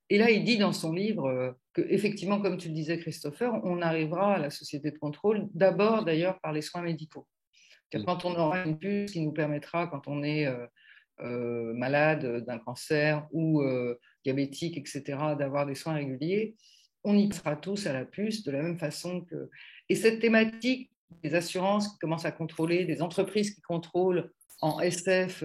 Et là, il dit dans son livre qu'effectivement, comme tu le disais, Christopher, on arrivera à la société de contrôle d'abord, d'ailleurs, par les soins médicaux. Quand on aura une puce qui nous permettra, quand on est malade d'un cancer ou diabétique, etc., d'avoir des soins réguliers, on y passera tous à la puce de la même façon que... Et cette thématique des assurances qui commencent à contrôler, des entreprises qui contrôlent en SF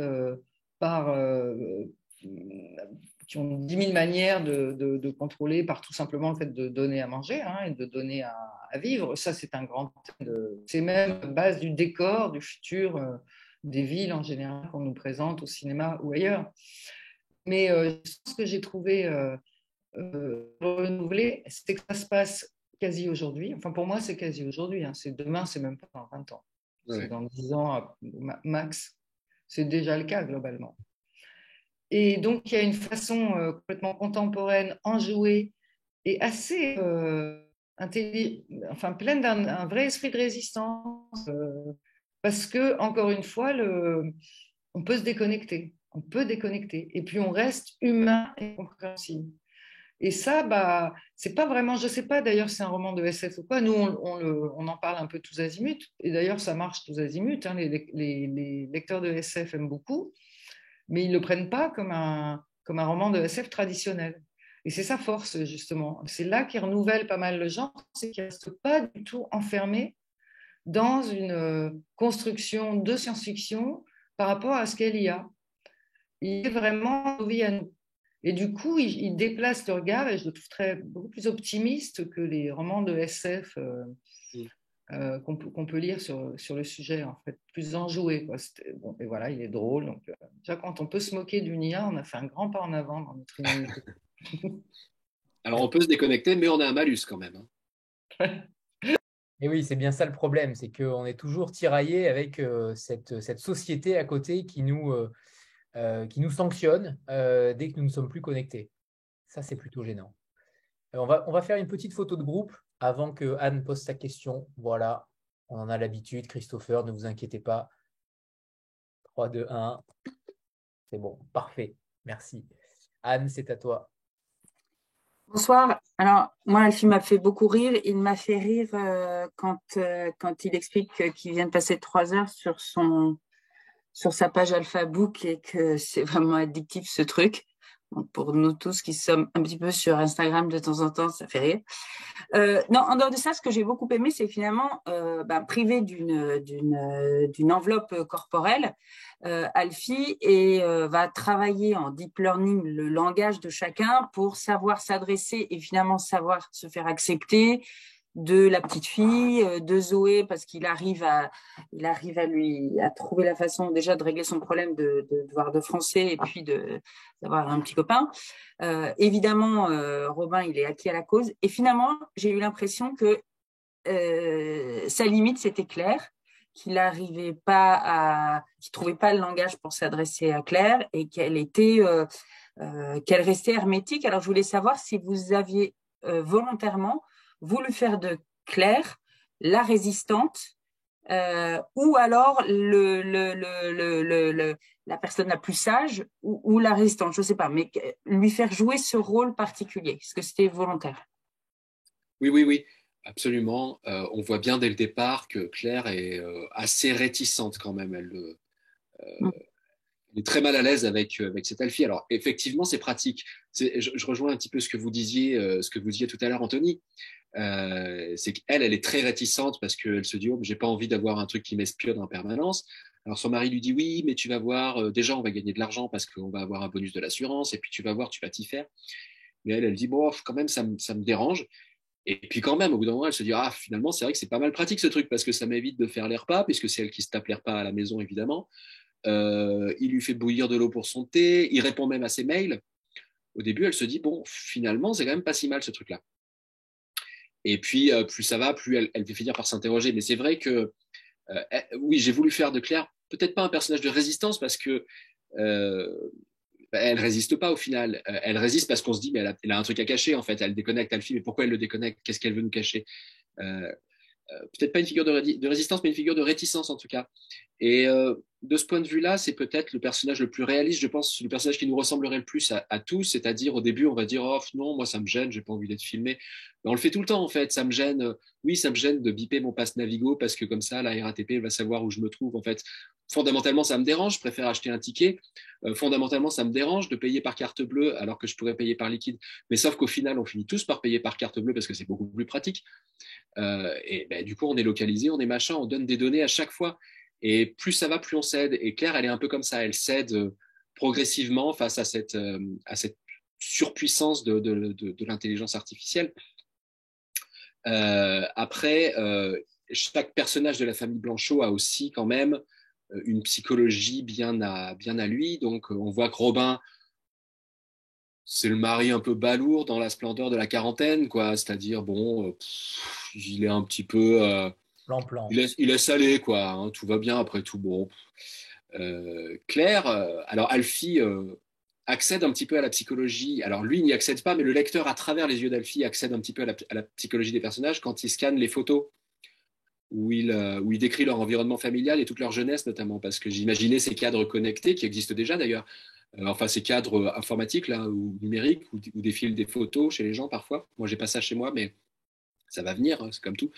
qui ont 10 000 manières de contrôler par tout simplement le fait de donner à manger et de donner à vivre. Ça, c'est un grand thème. C'est même la base du décor du futur des villes en général qu'on nous présente au cinéma ou ailleurs. Mais ce que j'ai trouvé renouvelé, c'est que ça se passe quasi aujourd'hui. Enfin, pour moi, c'est quasi aujourd'hui. C'est demain, c'est même pas dans 20 ans. Ouais. C'est dans 10 ans max. C'est déjà le cas globalement. Et donc, il y a une façon complètement contemporaine, enjouée et assez enfin, pleine d'un vrai esprit de résistance. Parce que, encore une fois, on peut se déconnecter. On peut déconnecter. Et puis, on reste humain et compréhensible. Et ça, bah, c'est pas vraiment, je sais pas d'ailleurs si c'est un roman de SF ou pas. Nous, on en parle un peu tous azimuts. Et d'ailleurs, ça marche tous azimuts. Hein. Les lecteurs de SF aiment beaucoup, mais ils ne le prennent pas comme un roman de SF traditionnel. Et c'est sa force, justement. C'est là qu'il renouvelle pas mal le genre, c'est qu'il ne reste pas du tout enfermé dans une construction de science-fiction par rapport à ce qu'elle y a. Il est vraiment vie à nous. Et du coup, il déplace le regard et je le trouve beaucoup plus optimiste que les romans de SF qu'on peut lire sur le sujet, en fait, plus enjoué. Quoi. Bon, et voilà, il est drôle. Donc, déjà, quand on peut se moquer d'une IA, on a fait un grand pas en avant dans notre humanité. Alors, on peut se déconnecter, mais on a un malus quand même. Hein. Et oui, c'est bien ça le problème, c'est qu'on est toujours tiraillé avec cette société à côté qui nous sanctionne dès que nous ne sommes plus connectés. Ça, c'est plutôt gênant. On va faire une petite photo de groupe avant que Anne pose sa question. Voilà, on en a l'habitude. Christopher, ne vous inquiétez pas. 3, 2, 1. C'est bon, parfait. Merci. Anne, c'est à toi. Bonsoir. Alors, moi, le film m'a fait beaucoup rire. Il m'a fait rire quand il explique qu'il vient de passer 3 heures sur sa page Alphabook et que c'est vraiment addictif ce truc. Donc, pour nous tous qui sommes un petit peu sur Instagram de temps en temps, ça fait rire. Non, en dehors de ça, ce que j'ai beaucoup aimé, c'est finalement privé d'une enveloppe corporelle, Alfie va travailler en deep learning le langage de chacun pour savoir s'adresser et finalement savoir se faire accepter de la petite fille, de Zoé, parce qu'il arrive à trouver la façon déjà de régler son problème de devoir de français et puis d'avoir un petit copain. Évidemment, Robin, il est acquis à la cause. Et finalement, j'ai eu l'impression que sa limite, c'était Claire, qu'il trouvait pas le langage pour s'adresser à Claire et qu'elle restait hermétique. Alors, je voulais savoir si vous aviez volontairement voulu faire de Claire la résistante ou alors la personne la plus sage ou la résistante, je ne sais pas, mais lui faire jouer ce rôle particulier. Est-ce que c'était volontaire? Oui, absolument. On voit bien dès le départ que Claire est assez réticente quand même. Elle est très mal à l'aise avec cette Alfie. Alors, effectivement, c'est pratique. Je rejoins un petit peu ce que vous disiez tout à l'heure, Anthony. C'est qu'elle est très réticente parce qu'elle se dit oh, j'ai pas envie d'avoir un truc qui m'espionne en permanence. Alors son mari lui dit oui, mais tu vas voir, déjà on va gagner de l'argent parce qu'on va avoir un bonus de l'assurance et puis tu vas voir, tu vas t'y faire. Mais elle dit bon, quand même ça me dérange. Et puis quand même, au bout d'un moment, elle se dit ah finalement c'est vrai que c'est pas mal pratique ce truc parce que ça m'évite de faire les repas puisque c'est elle qui se tape les repas à la maison évidemment. Il lui fait bouillir de l'eau pour son thé, il répond même à ses mails. Au début, elle se dit bon finalement c'est quand même pas si mal ce truc-là. Et puis, plus ça va, plus elle finir par s'interroger. Mais c'est vrai que, oui, j'ai voulu faire de Claire peut-être pas un personnage de résistance parce que elle résiste pas au final. Elle résiste parce qu'on se dit, mais elle a un truc à cacher en fait. Elle déconnecte Alfie, mais pourquoi elle le déconnecte? Qu'est-ce qu'elle veut nous cacher? Peut-être pas une figure de résistance, mais une figure de réticence en tout cas. Et de ce point de vue-là, c'est peut-être le personnage le plus réaliste, je pense, le personnage qui nous ressemblerait le plus à tous, c'est-à-dire au début, on va dire oh non, moi ça me gêne, j'ai pas envie d'être filmé. Mais on le fait tout le temps en fait, ça me gêne. Oui, ça me gêne de biper mon passe Navigo parce que comme ça, la RATP va savoir où je me trouve en fait. Fondamentalement, ça me dérange, je préfère acheter un ticket. Fondamentalement, ça me dérange de payer par carte bleue alors que je pourrais payer par liquide. Mais sauf qu'au final, on finit tous par payer par carte bleue parce que c'est beaucoup plus pratique. Et ben, du coup, on est localisé, on est machin, on donne des données à chaque fois. Et plus ça va, plus on cède. Et Claire, elle est un peu comme ça. Elle cède progressivement face à cette surpuissance de l'intelligence artificielle. Après, chaque personnage de la famille Blanchot a aussi quand même une psychologie bien à lui. Donc, on voit que Robin, c'est le mari un peu balourd dans la splendeur de la quarantaine, quoi. C'est-à-dire, bon, il est un petit peu... Plan. Il laisse aller, quoi. Hein, tout va bien après tout. Bon. Claire, alors Alfie, accède un petit peu à la psychologie. Alors lui, il n'y accède pas, mais le lecteur, à travers les yeux d'Alfie, accède un petit peu à la psychologie des personnages quand il scanne les photos où il décrit leur environnement familial et toute leur jeunesse notamment, parce que j'imaginais ces cadres connectés qui existent déjà d'ailleurs, enfin ces cadres informatiques là, ou numériques, ou défilent des photos chez les gens parfois. Moi, j'ai pas ça chez moi, mais ça va venir, hein, c'est comme tout.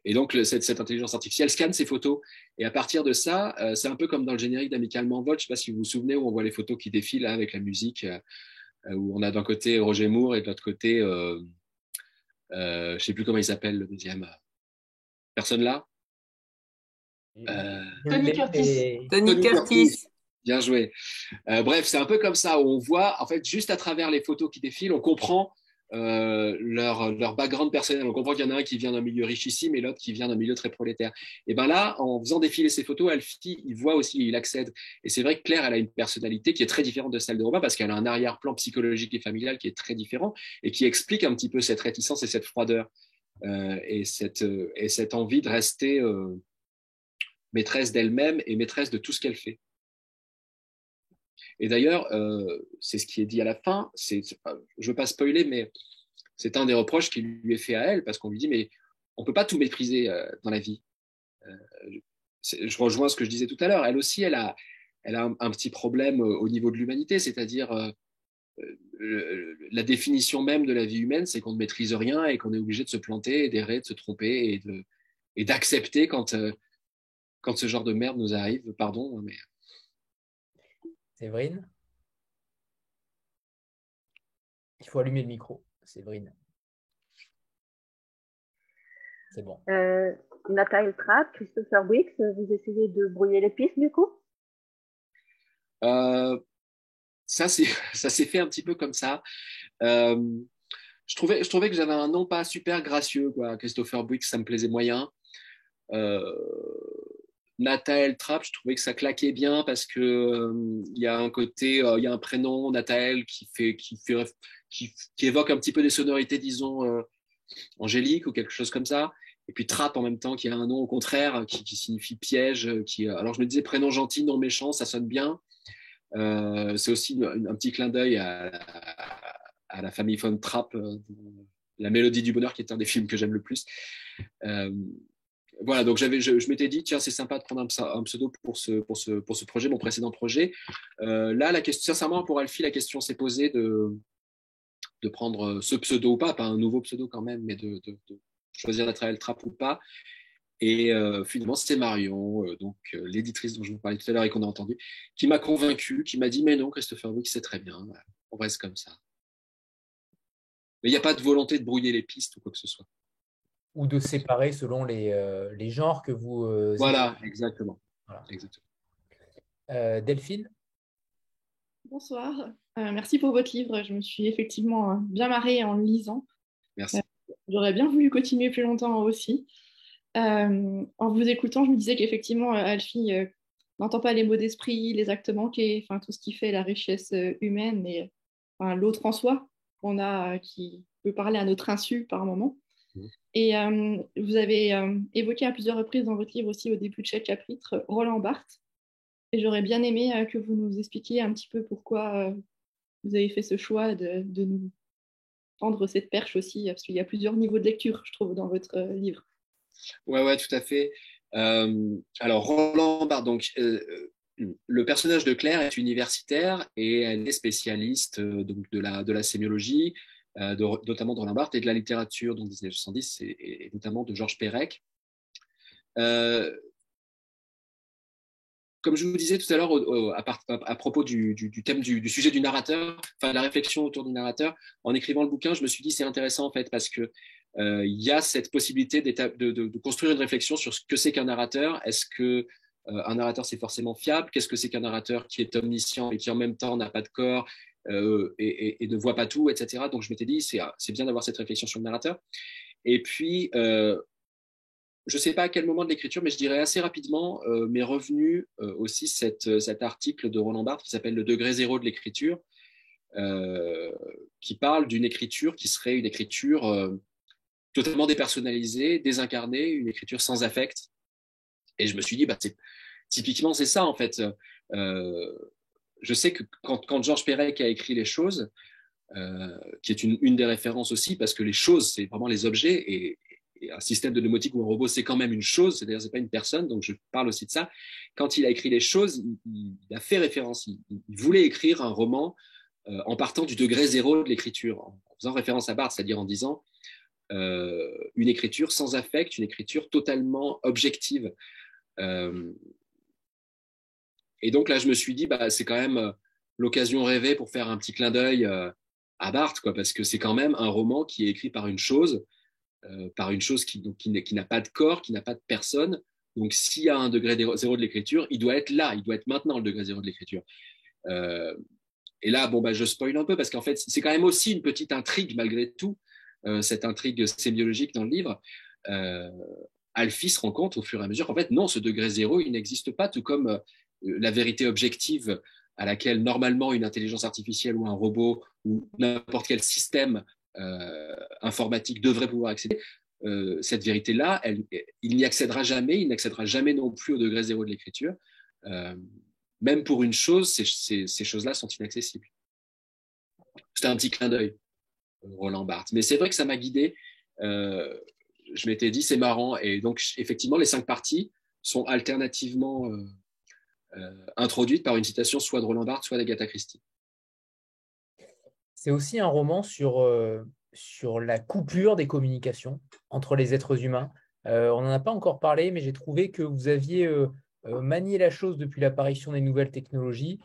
Et donc, cette intelligence artificielle scanne ces photos. Et à partir de ça, c'est un peu comme dans le générique d'Amicalement Vôtre. Je ne sais pas si vous vous souvenez, où on voit les photos qui défilent là, avec la musique, où on a d'un côté Roger Moore et de l'autre côté, je ne sais plus comment il s'appelle, le deuxième. Personne là Tony Curtis. Tony Curtis. Bien joué. Bref, c'est un peu comme ça, où on voit, en fait, juste à travers les photos qui défilent, on comprend leur background personnel. On comprend qu'il y en a un qui vient d'un milieu richissime et l'autre qui vient d'un milieu très prolétaire. Et bien là, en faisant défiler ces photos, Alfie, il voit aussi, il accède. Et c'est vrai que Claire, elle a une personnalité qui est très différente de celle de Robin, parce qu'elle a un arrière-plan psychologique et familial qui est très différent et qui explique un petit peu cette réticence et cette froideur et cette envie de rester maîtresse d'elle-même et maîtresse de tout ce qu'elle fait. Et d'ailleurs, c'est ce qui est dit à la fin. Je ne veux pas spoiler, mais c'est un des reproches qui lui est fait à elle, parce qu'on lui dit, mais on ne peut pas tout maîtriser dans la vie. Je rejoins ce que je disais tout à l'heure. Elle aussi, elle a un petit problème au niveau de l'humanité, c'est-à-dire la définition même de la vie humaine, c'est qu'on ne maîtrise rien et qu'on est obligé de se planter, d'errer, de se tromper et d'accepter quand ce genre de merde nous arrive. Pardon, mais... Séverine? Il faut allumer le micro, Séverine. C'est bon. Nathaniel Trapp, Christopher Wicks, vous essayez de brouiller les pistes du coup? Ça s'est fait un petit peu comme ça. Je trouvais que j'avais un nom pas super gracieux, quoi. Christopher Wicks, ça me plaisait moyen. Nathael Trapp, je trouvais que ça claquait bien parce que il y a un côté, il y a un prénom Nathael qui évoque un petit peu des sonorités, disons angéliques ou quelque chose comme ça. Et puis Trapp en même temps, qui a un nom au contraire qui signifie piège. Alors je me disais prénom gentil, nom méchant, ça sonne bien. C'est aussi un petit clin d'œil à la famille von Trapp, La Mélodie du Bonheur, qui est un des films que j'aime le plus. Voilà, donc je m'étais dit, tiens, c'est sympa de prendre un pseudo pour ce projet, mon précédent projet. Là, la question, sincèrement, pour Alfie, la question s'est posée de prendre ce pseudo ou pas un nouveau pseudo quand même, mais de choisir Nathaniel Trapp ou pas. Et finalement, c'était Marion, donc l'éditrice dont je vous parlais tout à l'heure et qu'on a entendu, qui m'a convaincu, qui m'a dit, mais non, Christopher Wicks, c'est très bien, on reste comme ça. Mais il n'y a pas de volonté de brouiller les pistes ou quoi que ce soit. Ou de séparer selon les genres que vous... Voilà, exactement. Voilà. Exactement. Delphine? Bonsoir. Merci pour votre livre. Je me suis effectivement bien marrée en le lisant. Merci. J'aurais bien voulu continuer plus longtemps aussi. En vous écoutant, je me disais qu'effectivement, Alfie n'entend pas les mots d'esprit, les actes manqués, enfin tout ce qui fait la richesse humaine et l'autre en soi qu'on a, qui peut parler à notre insu par moment. Et vous avez évoqué à plusieurs reprises dans votre livre aussi au début de chaque chapitre Roland Barthes. Et j'aurais bien aimé que vous nous expliquiez un petit peu pourquoi vous avez fait ce choix de nous tendre cette perche aussi, parce qu'il y a plusieurs niveaux de lecture, je trouve, dans votre livre. Ouais, tout à fait. Alors, Roland Barthes, donc, le personnage de Claire est universitaire et elle est spécialiste donc de la sémiologie, notamment de Roland Barthes et de la littérature, donc 1970, et notamment de Georges Perec. Comme je vous disais tout à l'heure à propos du thème du sujet du narrateur, enfin de la réflexion autour du narrateur, en écrivant le bouquin, je me suis dit c'est intéressant en fait parce que il y a cette possibilité de construire une réflexion sur ce que c'est qu'un narrateur. Est-ce que un narrateur c'est forcément fiable? Qu'est-ce que c'est qu'un narrateur qui est omniscient et qui en même temps n'a pas de corps et ne voit pas tout, etc. Donc je m'étais dit c'est bien d'avoir cette réflexion sur le narrateur. Et puis je ne sais pas à quel moment de l'écriture, mais je dirais assez rapidement, m'est revenu aussi cet article de Roland Barthes qui s'appelle Le degré zéro de l'écriture, qui parle d'une écriture qui serait une écriture totalement dépersonnalisée, désincarnée, une écriture sans affect. Et je me suis dit, typiquement, c'est ça en fait. je sais que quand Georges Perec a écrit Les choses, qui est une des références aussi, parce que les choses, c'est vraiment les objets, et un système de domotique ou un robot, c'est quand même une chose, c'est-à-dire c'est pas une personne, donc je parle aussi de ça. Quand il a écrit Les choses, il a fait référence, il voulait écrire un roman en partant du degré zéro de l'écriture, en faisant référence à Barthes, c'est-à-dire en disant une écriture sans affect, une écriture totalement objective. Et donc là, je me suis dit, bah, c'est quand même l'occasion rêvée pour faire un petit clin d'œil à Barthes, quoi, parce que c'est quand même un roman qui est écrit par une chose qui n'a pas de corps, qui n'a pas de personne. Donc, s'il y a un degré zéro de l'écriture, il doit être là, il doit être maintenant le degré zéro de l'écriture. Et là, bon, bah, je spoil un peu parce qu'en fait, c'est quand même aussi une petite intrigue malgré tout, cette intrigue sémiologique dans le livre. Alfie se rend compte au fur et à mesure qu'en fait, non, ce degré zéro, il n'existe pas, tout comme la vérité objective à laquelle normalement une intelligence artificielle ou un robot ou n'importe quel système informatique devrait pouvoir accéder. Cette vérité-là, il n'y accédera jamais, il n'accédera jamais non plus au degré zéro de l'écriture. Même pour une chose, ces choses-là sont inaccessibles. C'était un petit clin d'œil, Roland Barthes. Mais c'est vrai que ça m'a guidé. Je m'étais dit, c'est marrant. Et donc, effectivement, les 5 parties sont alternativement introduites par une citation soit de Roland Barthes, soit d'Agatha Christie. C'est aussi un roman sur la coupure des communications entre les êtres humains. On n'en a pas encore parlé, mais j'ai trouvé que vous aviez manié la chose depuis l'apparition des nouvelles technologies,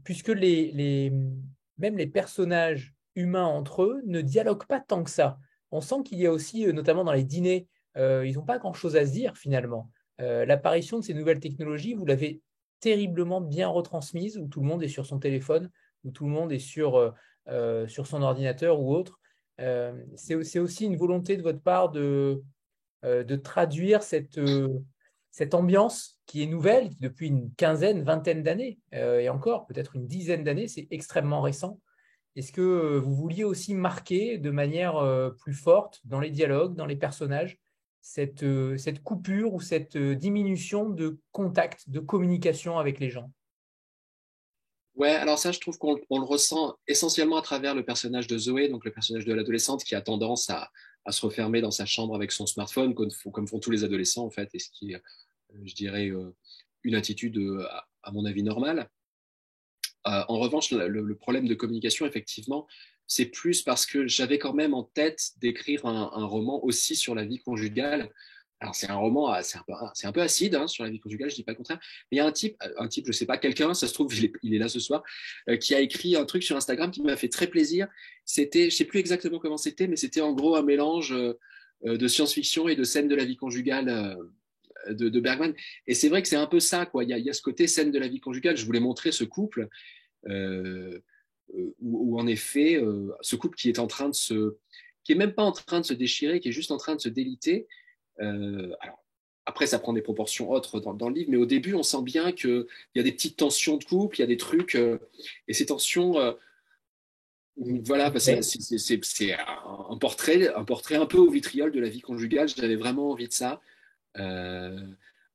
puisque même les personnages humains entre eux ne dialoguent pas tant que ça. On sent qu'il y a aussi, notamment dans les dîners, ils n'ont pas grand-chose à se dire finalement. L'apparition de ces nouvelles technologies, vous l'avez terriblement bien retransmise, où tout le monde est sur son téléphone, où tout le monde est sur son ordinateur ou autre. C'est aussi une volonté de votre part de traduire cette ambiance qui est nouvelle depuis une quinzaine, vingtaine d'années, et encore peut-être une dizaine d'années, c'est extrêmement récent. Est-ce que vous vouliez aussi marquer de manière plus forte dans les dialogues, dans les personnages, cette coupure ou cette diminution de contact, de communication avec les gens? Ouais, alors ça, je trouve qu'on le ressent essentiellement à travers le personnage de Zoé, donc le personnage de l'adolescente qui a tendance à se refermer dans sa chambre avec son smartphone, comme font tous les adolescents, en fait, et ce qui est, je dirais, une attitude, à mon avis, normale. En revanche, le problème de communication, effectivement, c'est plus parce que j'avais quand même en tête d'écrire un roman aussi sur la vie conjugale. Alors, c'est un roman, c'est un peu acide hein, sur la vie conjugale, je ne dis pas le contraire. Mais il y a un type, je ne sais pas, quelqu'un, ça se trouve, il est là ce soir, qui a écrit un truc sur Instagram qui m'a fait très plaisir. C'était, je ne sais plus exactement comment c'était, mais c'était en gros un mélange de science-fiction et de scènes de la vie conjugale de Bergman. Et c'est vrai que c'est un peu ça, quoi. Il y a ce côté scène de la vie conjugale. Je voulais montrer ce couple où en effet, ce couple qui est même pas en train de se déchirer, qui est juste en train de se déliter. Alors, après, ça prend des proportions autres dans le livre, mais au début, on sent bien qu'il y a des petites tensions de couple, il y a des trucs, et ces tensions, voilà, bah, c'est un portrait un peu au vitriol de la vie conjugale. J'avais vraiment envie de ça,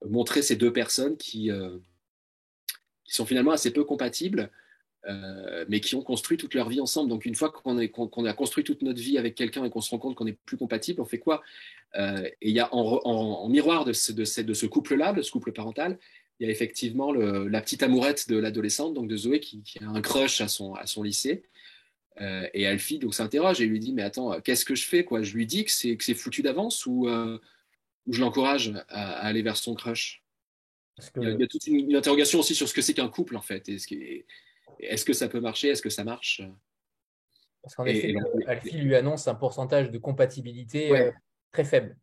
montrer ces deux personnes qui sont finalement assez peu compatibles, mais qui ont construit toute leur vie ensemble. Donc, une fois qu'on a construit toute notre vie avec quelqu'un et qu'on se rend compte qu'on n'est plus compatible, on fait quoi? Et il y a en miroir de ce couple-là, de ce couple parental, il y a effectivement la petite amourette de l'adolescente, donc de Zoé, qui a un crush à son lycée. Et Alfie donc s'interroge et lui dit mais attends, qu'est-ce que je fais quoi? Je lui dis que c'est foutu d'avance ou je l'encourage à aller vers son crush? Il y a toute une interrogation aussi sur ce que c'est qu'un couple en fait. Est-ce que ça peut marcher? Est-ce que ça marche? Parce qu'en effet, Alfie lui annonce un pourcentage de compatibilité très faible.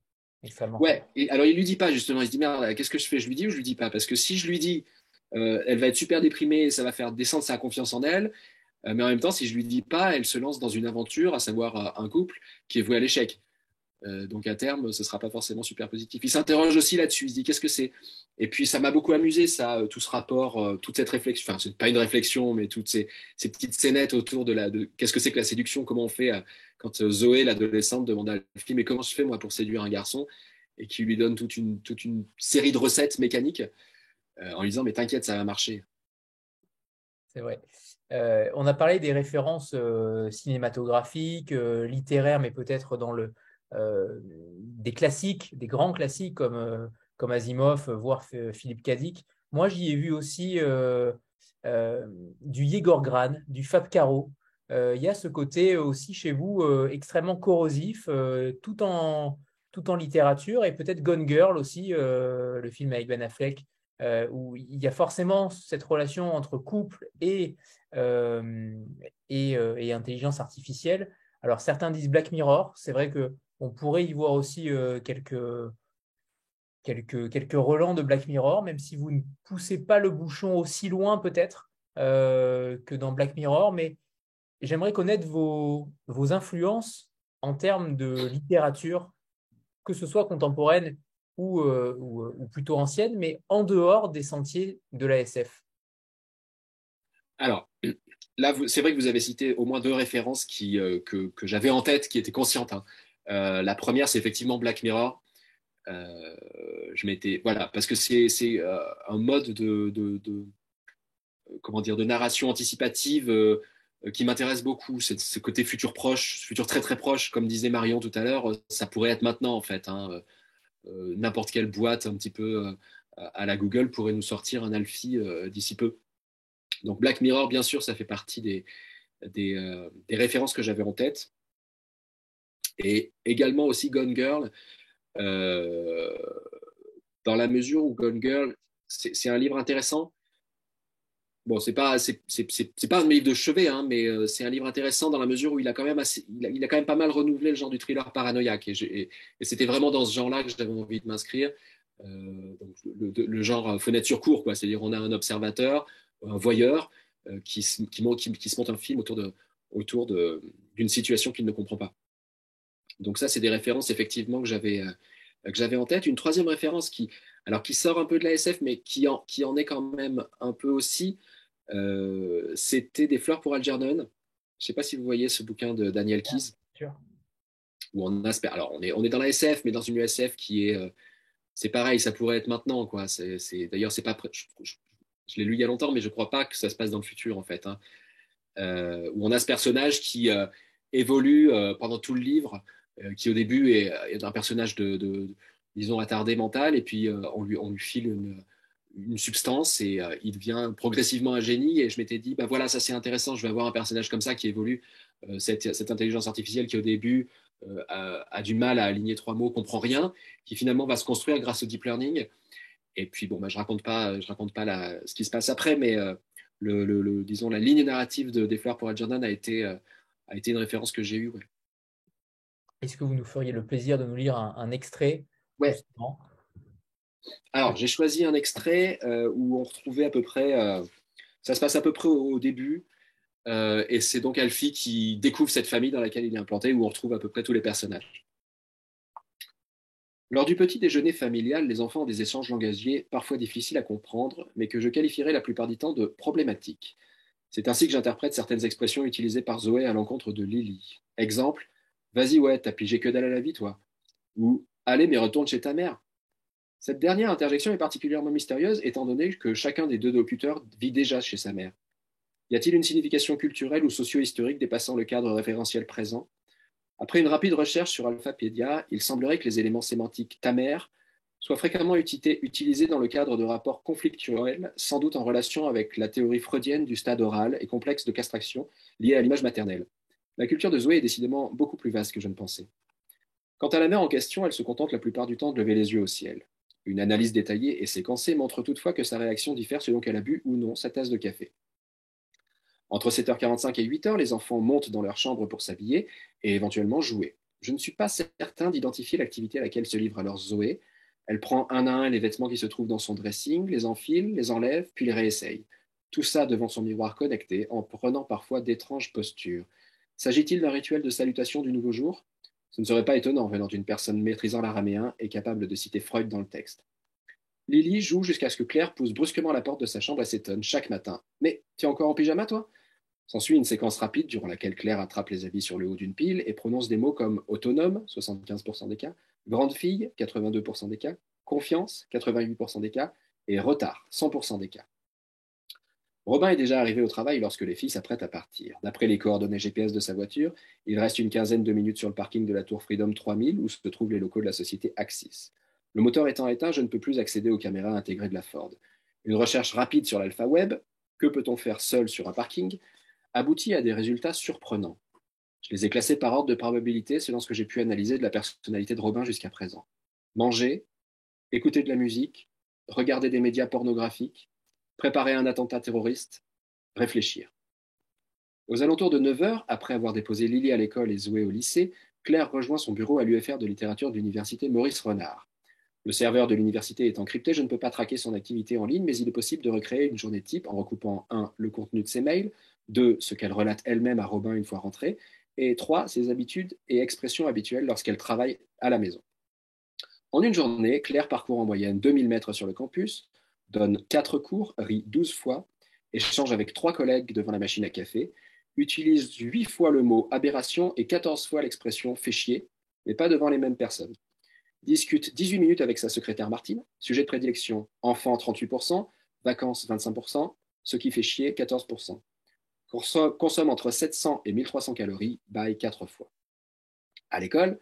Ouais, et alors il lui dit pas justement, il se dit merde, qu'est-ce que je fais? Je lui dis ou je lui dis pas? Parce que si je lui dis, elle va être super déprimée et ça va faire descendre sa confiance en elle, mais en même temps, si je lui dis pas, elle se lance dans une aventure, à savoir un couple qui est voué à l'échec. Donc à terme, ce ne sera pas forcément super positif. Il s'interroge aussi là-dessus, il se dit qu'est-ce que c'est? Et puis ça m'a beaucoup amusé, ça, tout ce rapport, toute cette réflexion, enfin, c'est pas une réflexion, mais toutes ces petites scénettes autour de qu'est-ce que c'est que la séduction, comment on fait quand Zoé, l'adolescente, demande à Alfie, mais comment je fais moi pour séduire un garçon? Et qui lui donne toute une série de recettes mécaniques en lui disant mais t'inquiète, ça va marcher. c'est vrai. On a parlé des références cinématographiques, littéraires, mais peut-être des classiques, des grands classiques comme Asimov, voire Philippe K. Dick. Moi, j'y ai vu aussi euh, du Yegor Gran, du Fab Caro. Il y a ce côté aussi chez vous extrêmement corrosif, tout en littérature, et peut-être Gone Girl aussi, le film avec Ben Affleck, où il y a forcément cette relation entre couple et intelligence artificielle. Alors certains disent Black Mirror, c'est vrai que on pourrait y voir aussi quelques relents de Black Mirror, même si vous ne poussez pas le bouchon aussi loin peut-être que dans Black Mirror, mais j'aimerais connaître vos influences en termes de littérature, que ce soit contemporaine ou plutôt ancienne, mais en dehors des sentiers de la SF. Alors, là, c'est vrai que vous avez cité au moins deux références que j'avais en tête, qui étaient conscientes, hein. La première, c'est effectivement Black Mirror. Voilà, parce que c'est un mode comment dire, de narration anticipative qui m'intéresse beaucoup. C'est ce côté futur proche, futur très très proche, comme disait Marion tout à l'heure, ça pourrait être maintenant en fait, hein. N'importe quelle boîte un petit peu à la Google pourrait nous sortir un Alfie d'ici peu. Donc Black Mirror, bien sûr, ça fait partie des références que j'avais en tête. Et également aussi Gone Girl, euh, dans la mesure où Gone Girl, c'est un livre intéressant. Bon, c'est pas un de mes livres de chevet, hein, mais c'est un livre intéressant dans la mesure où il a quand même il a quand même pas mal renouvelé le genre du thriller paranoïaque. Et c'était vraiment dans ce genre-là que j'avais envie de m'inscrire. Donc le genre fenêtre sur cour, quoi. C'est-à-dire on a un observateur, un voyeur qui se monte un film d'une situation qu'il ne comprend pas. Donc ça, c'est des références effectivement que j'avais en tête. Une troisième référence qui sort un peu de la SF, mais qui en est quand même un peu aussi, c'était Des fleurs pour Algernon. Je ne sais pas si vous voyez ce bouquin de Daniel Bien Keyes, sûr. où alors on est dans la SF, mais dans une SF qui est, c'est pareil, ça pourrait être maintenant, quoi. D'ailleurs, c'est pas, je l'ai lu il y a longtemps, mais je ne crois pas que ça se passe dans le futur, en fait, hein. Où on a ce personnage qui évolue pendant tout le livre, qui au début est un personnage disons, attardé mental, et puis on lui file une substance et il devient progressivement un génie. Et je m'étais dit, bah voilà, ça c'est intéressant, je vais avoir un personnage comme ça qui évolue, cette intelligence artificielle qui au début a du mal à aligner trois mots, comprend rien, qui finalement va se construire grâce au deep learning. Et puis bon, bah, je raconte pas ce qui se passe après, mais disons, la ligne narrative Des fleurs pour Algernon a été une référence que j'ai eue. Ouais. Est-ce que vous nous feriez le plaisir de nous lire un extrait, Ouais. justement? Alors, j'ai choisi un extrait où on retrouvait à peu près, ça se passe à peu près au début, et c'est donc Alfie qui découvre cette famille dans laquelle il est implanté, où on retrouve à peu près tous les personnages. Lors du petit déjeuner familial, les enfants ont des échanges langagiers parfois difficiles à comprendre, mais que je qualifierais la plupart du temps de problématiques. C'est ainsi que j'interprète certaines expressions utilisées par Zoé à l'encontre de Lily. Exemple, vas-y ouais, t'as pigé que dalle à la vie, toi. Ou allez, mais retourne chez ta mère. Cette dernière interjection est particulièrement mystérieuse étant donné que chacun des deux locuteurs vit déjà chez sa mère. Y a-t-il une signification culturelle ou socio-historique dépassant le cadre référentiel présent? Après une rapide recherche sur Alphapédia, il semblerait que les éléments sémantiques ta mère soient fréquemment utilisés dans le cadre de rapports conflictuels, sans doute en relation avec la théorie freudienne du stade oral et complexe de castration lié à l'image maternelle. La culture de Zoé est décidément beaucoup plus vaste que je ne pensais. Quant à la mère en question, elle se contente la plupart du temps de lever les yeux au ciel. Une analyse détaillée et séquencée montre toutefois que sa réaction diffère selon qu'elle a bu ou non sa tasse de café. Entre 7h45 et 8h, les enfants montent dans leur chambre pour s'habiller et éventuellement jouer. Je ne suis pas certain d'identifier l'activité à laquelle se livre alors Zoé. Elle prend un à un les vêtements qui se trouvent dans son dressing, les enfile, les enlève, puis les réessaye. Tout ça devant son miroir connecté, en prenant parfois d'étranges postures. S'agit-il d'un rituel de salutation du nouveau jour? Ce ne serait pas étonnant venant d'une personne maîtrisant l'araméen et capable de citer Freud dans le texte. Lily joue jusqu'à ce que Claire pousse brusquement la porte de sa chambre et s'étonne chaque matin. « Mais tu es encore en pyjama, toi ?» S'ensuit une séquence rapide durant laquelle Claire attrape les habits sur le haut d'une pile et prononce des mots comme autonome, 75% des cas, grande fille, 82% des cas, confiance, 88% des cas, et retard, 100% des cas. Robin est déjà arrivé au travail lorsque les filles s'apprêtent à partir. D'après les coordonnées GPS de sa voiture, il reste une quinzaine de minutes sur le parking de la tour Freedom 3000 où se trouvent les locaux de la société Axis. Le moteur étant éteint, je ne peux plus accéder aux caméras intégrées de la Ford. Une recherche rapide sur l'Alpha Web, que peut-on faire seul sur un parking, aboutit à des résultats surprenants. Je les ai classés par ordre de probabilité selon ce que j'ai pu analyser de la personnalité de Robin jusqu'à présent. Manger, écouter de la musique, regarder des médias pornographiques, préparer un attentat terroriste, réfléchir. Aux alentours de 9 heures, après avoir déposé Lily à l'école et Zoé au lycée, Claire rejoint son bureau à l'UFR de littérature de l'université Maurice Renard. Le serveur de l'université est encrypté, je ne peux pas traquer son activité en ligne, mais il est possible de recréer une journée type en recoupant 1. Le contenu de ses mails, 2. Ce qu'elle relate elle-même à Robin une fois rentrée, et 3. Ses habitudes et expressions habituelles lorsqu'elle travaille à la maison. En une journée, Claire parcourt en moyenne 2000 mètres sur le campus, donne 4 cours, rit 12 fois, échange avec 3 collègues devant la machine à café, utilise 8 fois le mot aberration et 14 fois l'expression fait chier, mais pas devant les mêmes personnes. Discute 18 minutes avec sa secrétaire Martine, sujet de prédilection, enfant 38%, vacances 25%, ce qui fait chier 14%. Consomme entre 700 et 1300 calories, baille 4 fois. À l'école,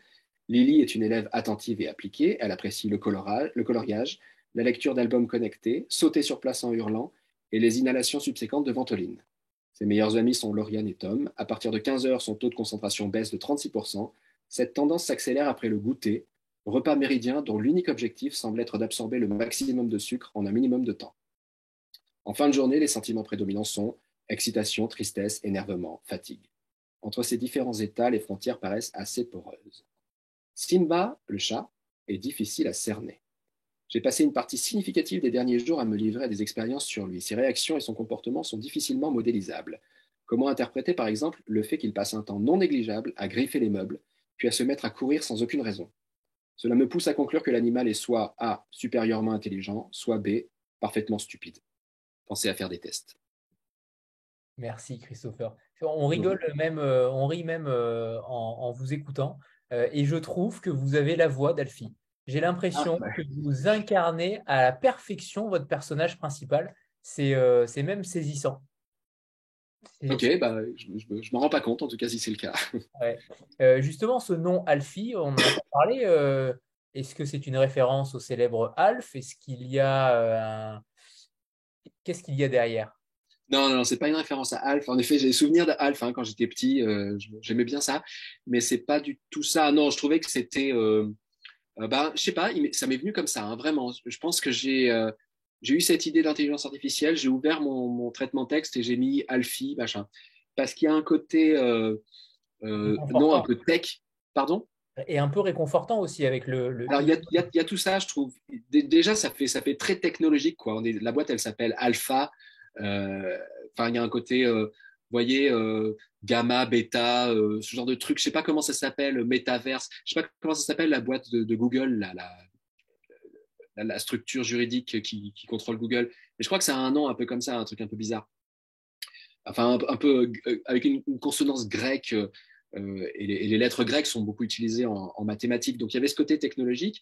Lily est une élève attentive et appliquée, elle apprécie le coloriage, la lecture d'albums connectés, sauter sur place en hurlant et les inhalations subséquentes de Ventoline. Ses meilleurs amis sont Lauriane et Tom. À partir de 15 heures, son taux de concentration baisse de 36%. Cette tendance s'accélère après le goûter, repas méridien dont l'unique objectif semble être d'absorber le maximum de sucre en un minimum de temps. En fin de journée, les sentiments prédominants sont excitation, tristesse, énervement, fatigue. Entre ces différents états, les frontières paraissent assez poreuses. Simba, le chat, est difficile à cerner. J'ai passé une partie significative des derniers jours à me livrer à des expériences sur lui. Ses réactions et son comportement sont difficilement modélisables. Comment interpréter par exemple le fait qu'il passe un temps non négligeable à griffer les meubles, puis à se mettre à courir sans aucune raison? Cela me pousse à conclure que l'animal est soit A, supérieurement intelligent, soit B, parfaitement stupide. Pensez à faire des tests. Merci Christopher. On rigole même, on rit même en vous écoutant. Et je trouve que vous avez la voix d'Alfie. J'ai l'impression que vous incarnez à la perfection votre personnage principal. C'est même saisissant. Ok, bah, je ne m'en rends pas compte, en tout cas, si c'est le cas. Ouais. Justement, ce nom Alfie, on en a pas parlé. Est-ce que c'est une référence au célèbre Alf? Est-ce qu'il y a Qu'est-ce qu'il y a derrière? Non, c'est pas une référence à Alf. En effet, j'ai des souvenirs d'Alf quand j'étais petit. J'aimais bien ça, mais c'est pas du tout ça. Non, je trouvais que c'était, je sais pas, ça m'est venu comme ça, hein, vraiment. Je pense que j'ai eu cette idée d'intelligence artificielle. J'ai ouvert mon traitement texte et j'ai mis Alfie, machin, parce qu'il y a un côté, non, un peu tech. Pardon? Et un peu réconfortant aussi avec le... Alors, il y a tout ça, je trouve. Déjà, ça fait très technologique, quoi. La boîte, elle s'appelle Alpha. Enfin, il y a un côté, vous voyez, gamma, bêta, ce genre de truc. Je sais pas comment ça s'appelle, métaverse. Je sais pas comment ça s'appelle la boîte de Google, la structure juridique qui contrôle Google. Mais je crois que ça a un nom un peu comme ça, un truc un peu bizarre. Enfin, un peu avec une consonance grecque. Et les lettres grecques sont beaucoup utilisées en mathématiques. Donc, il y avait ce côté technologique.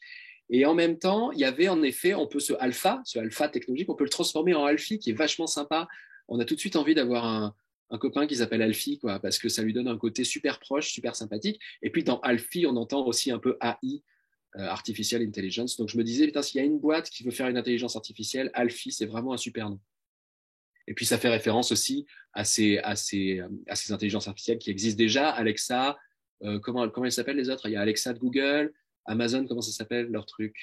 Et en même temps, il y avait en effet, on peut ce alpha technologique, on peut le transformer en Alfie, qui est vachement sympa. On a tout de suite envie d'avoir un copain qui s'appelle Alfie, quoi, parce que ça lui donne un côté super proche, super sympathique. Et puis dans Alfie, on entend aussi un peu AI, Artificial Intelligence. Donc je me disais, putain, s'il y a une boîte qui veut faire une intelligence artificielle, Alfie, c'est vraiment un super nom. Et puis ça fait référence aussi à ces intelligences artificielles qui existent déjà. Alexa, comment ils s'appellent les autres? Il y a Alexa de Google, Amazon, comment ça s'appelle leur truc?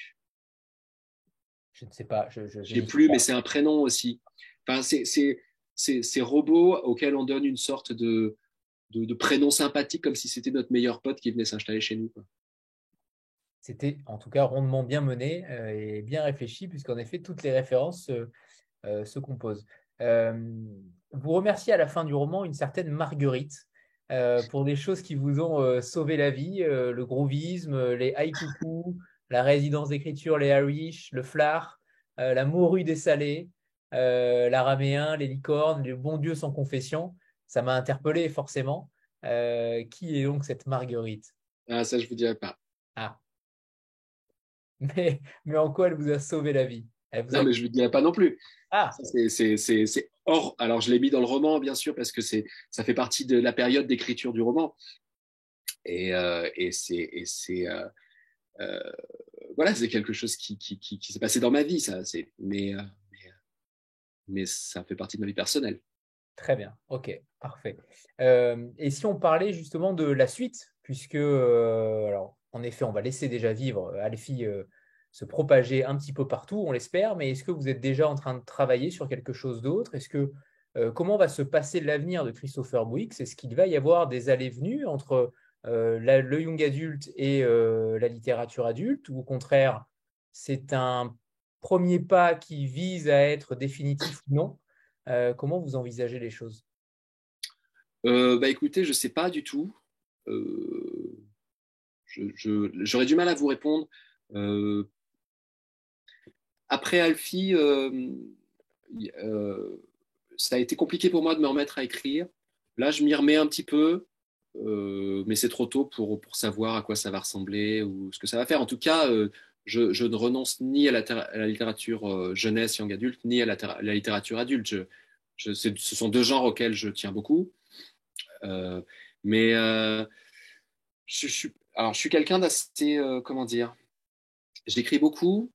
Je ne sais pas. Je ne sais plus, mais c'est un prénom aussi. Enfin, ces robots auxquels on donne une sorte de prénom sympathique, comme si c'était notre meilleur pote qui venait s'installer chez nous, quoi. C'était en tout cas rondement bien mené et bien réfléchi, puisqu'en effet, toutes les références se composent. Vous remerciez à la fin du roman une certaine Marguerite pour des choses qui vous ont sauvé la vie, le groovisme, les haïkoukou, la résidence d'écriture, les Irish, le flard, la morue des salés, l'araméen, les licornes, le bon Dieu sans confession. Ça m'a interpellé forcément. Qui est donc cette Marguerite? Ah, ça, je ne vous dirai pas. Ah. Mais en quoi elle vous a sauvé la vie? Vous Non, avez... mais je ne le dirai pas non plus. Ah, Ça, c'est hors. Alors, je l'ai mis dans le roman, bien sûr, parce que ça fait partie de la période d'écriture du roman. Et c'est voilà, c'est quelque chose qui s'est passé dans ma vie, ça. Mais ça fait partie de ma vie personnelle. très bien, ok, parfait. Et si on parlait justement de la suite, puisque, alors, en effet, on va laisser déjà vivre Alfie se propager un petit peu partout, on l'espère, mais est-ce que vous êtes déjà en train de travailler sur quelque chose d'autre? Comment va se passer l'avenir de Christopher Buix? Est-ce qu'il va y avoir des allées-venues entre le young adulte et la littérature adulte, ou au contraire, c'est un premier pas qui vise à être définitif ou non? Comment vous envisagez les choses? Bah écoutez, je sais pas du tout. J'aurais du mal à vous répondre. Euh, Après Alfie, ça a été compliqué pour moi de me remettre à écrire. Là, je m'y remets un petit peu, mais c'est trop tôt pour savoir à quoi ça va ressembler ou ce que ça va faire. En tout cas, je ne renonce ni à la littérature jeunesse, young adulte, ni à la littérature adulte. Ce sont deux genres auxquels je tiens beaucoup. Euh, mais alors, je suis quelqu'un d'assez, comment dire, j'écris beaucoup,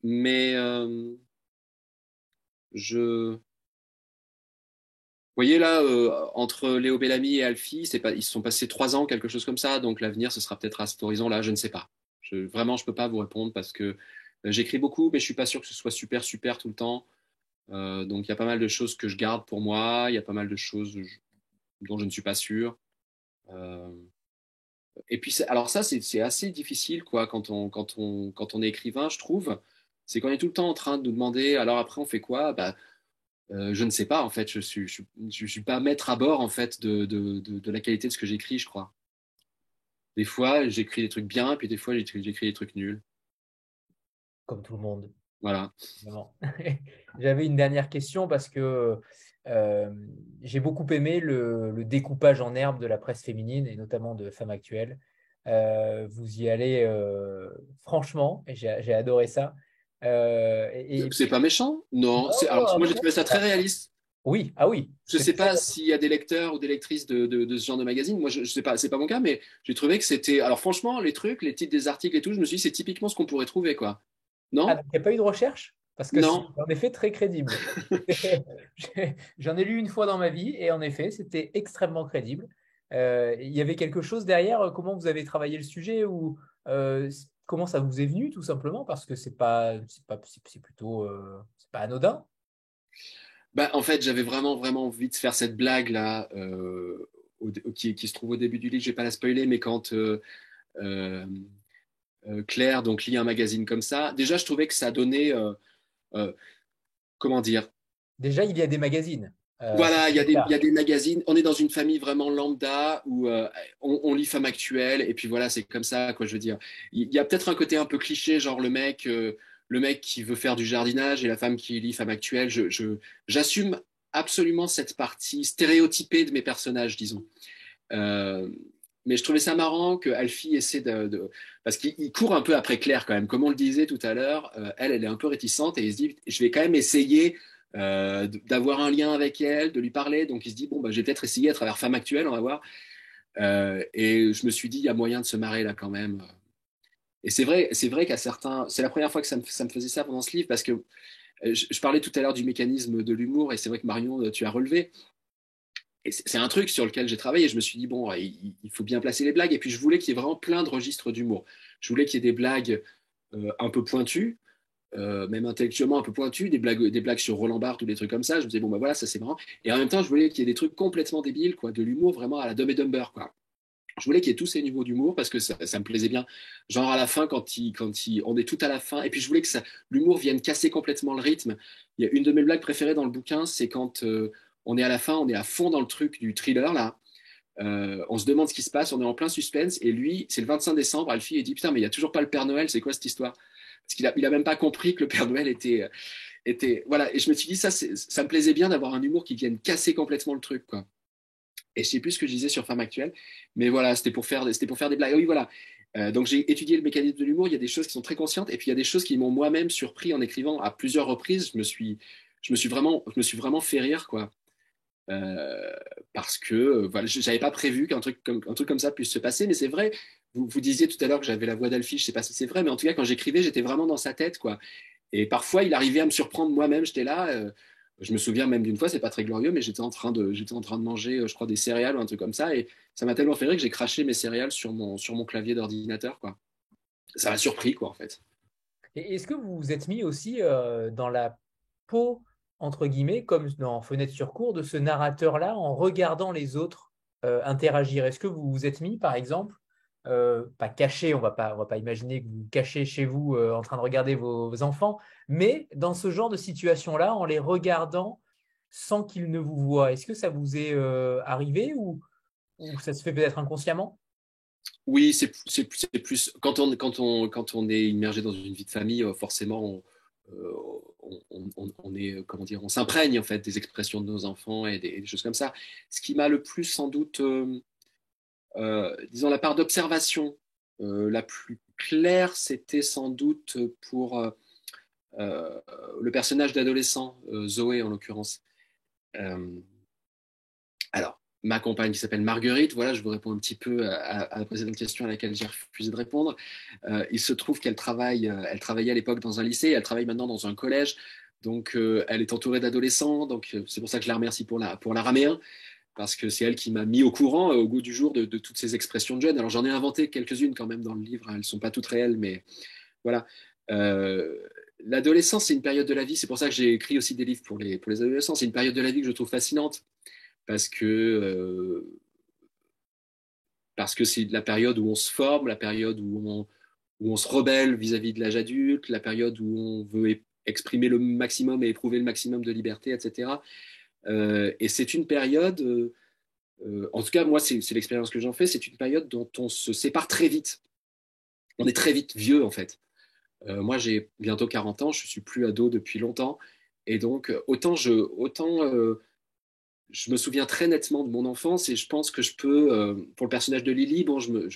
mais vous voyez là, entre Léo Bellamy et Alfie, ils se sont passés 3 ans, quelque chose comme ça, donc l'avenir, ce sera peut-être à cet horizon-là, je ne sais pas. Vraiment, je ne peux pas vous répondre parce que j'écris beaucoup, mais je ne suis pas sûr que ce soit super, super tout le temps. Donc il y a pas mal de choses que je garde pour moi, il y a pas mal de choses dont je ne suis pas sûr. Euh, et puis, alors ça, c'est assez difficile quoi, quand on est écrivain, je trouve. C'est qu'on est tout le temps en train de nous demander, alors après, on fait quoi? Bah, je ne sais pas, en fait. Je suis pas maître à bord, en fait, de la qualité de ce que j'écris, je crois. Des fois, j'écris des trucs bien, puis des fois, j'écris des trucs nuls. Comme tout le monde. Voilà. Vraiment. J'avais une dernière question parce que euh, j'ai beaucoup aimé le découpage en herbe de la presse féminine et notamment de Femmes Actuelles. Vous y allez franchement, et j'ai adoré ça. Et C'est pas méchant? Non. Alors, moi, j'ai trouvé ça très réaliste. oui, ah oui, Je ne sais pas s'il y a des lecteurs ou des lectrices de ce genre de magazine. Moi, je sais pas, c'est pas mon cas, mais j'ai trouvé que c'était. Alors, franchement, les trucs, les titres des articles et tout, je me suis dit, c'est typiquement ce qu'on pourrait trouver, quoi. Ah, Non? donc il n'y a pas eu de recherche? Parce que c'est Non. en effet très crédible. J'en ai lu une fois dans ma vie et en effet, c'était extrêmement crédible. Il y avait quelque chose derrière. Comment vous avez travaillé le sujet ou comment ça vous est venu tout simplement? Parce que c'est plutôt, c'est pas anodin. Bah, en fait, j'avais vraiment, vraiment envie de faire cette blague-là, qui se trouve au début du livre. Je vais pas la spoiler, mais quand euh, Claire donc, lit un magazine comme ça, déjà, je trouvais que ça donnait. Euh, comment dire? Déjà, il y a des magazines. Voilà, il y Là. a des magazines. On est dans une famille vraiment lambda où on lit Femme Actuelle et puis voilà, c'est comme ça, quoi. Je veux dire, il y a peut-être un côté un peu cliché, genre le mec qui veut faire du jardinage et la femme qui lit Femme Actuelle. J'assume absolument cette partie stéréotypée de mes personnages, disons. Euh, mais je trouvais ça marrant que Alfie essaie parce qu'il court un peu après Claire quand même. Comme on le disait tout à l'heure, elle est un peu réticente et il se dit, je vais quand même essayer d'avoir un lien avec elle, de lui parler. Donc il se dit, bon, bah, je vais peut-être essayer à travers Femme Actuelle, on va voir. Et je me suis dit, il y a moyen de se marrer là quand même. Et c'est vrai qu'à certains, c'est la première fois que ça me faisait ça pendant ce livre parce que je parlais tout à l'heure du mécanisme de l'humour et c'est vrai que Marion, tu as relevé. Et c'est un truc sur lequel j'ai travaillé. Je me suis dit, bon, il faut bien placer les blagues. Et puis, je voulais qu'il y ait vraiment plein de registres d'humour. Je voulais qu'il y ait des blagues un peu pointues, même intellectuellement un peu pointues, des blagues sur Roland Barthes ou des trucs comme ça. Je me disais, bon, bah voilà, ça c'est marrant. Et en même temps, je voulais qu'il y ait des trucs complètement débiles, quoi, de l'humour vraiment à la Dumb et Dumber, quoi. Je voulais qu'il y ait tous ces niveaux d'humour parce que ça me plaisait bien. Genre à la fin, on est tout à la fin. Et puis, je voulais que l'humour vienne casser complètement le rythme. Il y a une de mes blagues préférées dans le bouquin, c'est quand on est à la fin, on est à fond dans le truc du thriller, là. On se demande ce qui se passe, on est en plein suspense. Et lui, c'est le 25 décembre, Alfie, il dit, putain, mais il n'y a toujours pas le Père Noël, c'est quoi cette histoire? Parce il a même pas compris que le Père Noël était. Voilà. Et je me suis dit, ça me plaisait bien d'avoir un humour qui vienne casser complètement le truc, quoi. Et je sais plus ce que je disais sur Femme actuelle, mais voilà, c'était pour faire des blagues. Ah oui, voilà. Donc j'ai étudié le mécanisme de l'humour. Il y a des choses qui sont très conscientes, et puis il y a des choses qui m'ont moi-même surpris en écrivant à plusieurs reprises. Je me suis vraiment fait rire, quoi. Euh, Parce que voilà, je n'avais pas prévu un truc comme ça puisse se passer, mais c'est vrai. Vous disiez tout à l'heure que j'avais la voix d'Alfie, je ne sais pas si c'est vrai, mais en tout cas, quand j'écrivais, j'étais vraiment dans sa tête, quoi. Et parfois, il arrivait à me surprendre moi-même, j'étais là. Je me souviens même d'une fois, c'est pas très glorieux, mais j'étais en train de manger, je crois, des céréales ou un truc comme ça, et ça m'a tellement fait rire que j'ai craché mes céréales sur mon clavier d'ordinateur, quoi. Ça m'a surpris, quoi, en fait. Et est-ce que vous vous êtes mis aussi dans la peau, entre guillemets, comme dans Fenêtre sur cour, de ce narrateur-là en regardant les autres interagir? Est-ce que vous vous êtes mis, par exemple, pas caché, on va pas imaginer que vous vous cachez chez vous en train de regarder vos enfants, mais dans ce genre de situation-là, en les regardant sans qu'ils ne vous voient, est-ce que ça vous est arrivé ou ça se fait peut-être inconsciemment? Oui, c'est plus quand on est immergé dans une vie de famille, forcément, on est, comment dire, on s'imprègne en fait des expressions de nos enfants et des choses comme ça. Ce qui m'a le plus sans doute, disons, la part d'observation la plus claire, c'était sans doute pour euh, le personnage d'adolescent, Zoé en l'occurrence. Euh, alors, ma compagne qui s'appelle Marguerite, voilà, je vous réponds un petit peu à la précédente question à laquelle j'ai refusé de répondre. Il se trouve elle travaillait à l'époque dans un lycée, elle travaille maintenant dans un collège, donc elle est entourée d'adolescents, donc c'est pour ça que je la remercie pour la ramer, parce que c'est elle qui m'a mis au courant, au goût du jour, de toutes ces expressions de jeunes. Alors j'en ai inventé quelques-unes quand même dans le livre, hein. Elles ne sont pas toutes réelles, mais voilà. Euh, L'adolescence, c'est une période de la vie, c'est pour ça que j'ai écrit aussi des livres pour les adolescents, c'est une période de la vie que je trouve fascinante, parce que, euh, parce que c'est la période où on se forme, la période où on se rebelle vis-à-vis de l'âge adulte, la période où on veut exprimer le maximum et éprouver le maximum de liberté, etc. Et c'est une période, en tout cas, moi, c'est l'expérience que j'en fais, c'est une période dont on se sépare très vite. On est très vite vieux, en fait. Moi, j'ai bientôt 40 ans, je suis plus ado depuis longtemps. Et donc, autant je me souviens très nettement de mon enfance et je pense que je peux, pour le personnage de Lily, bon, il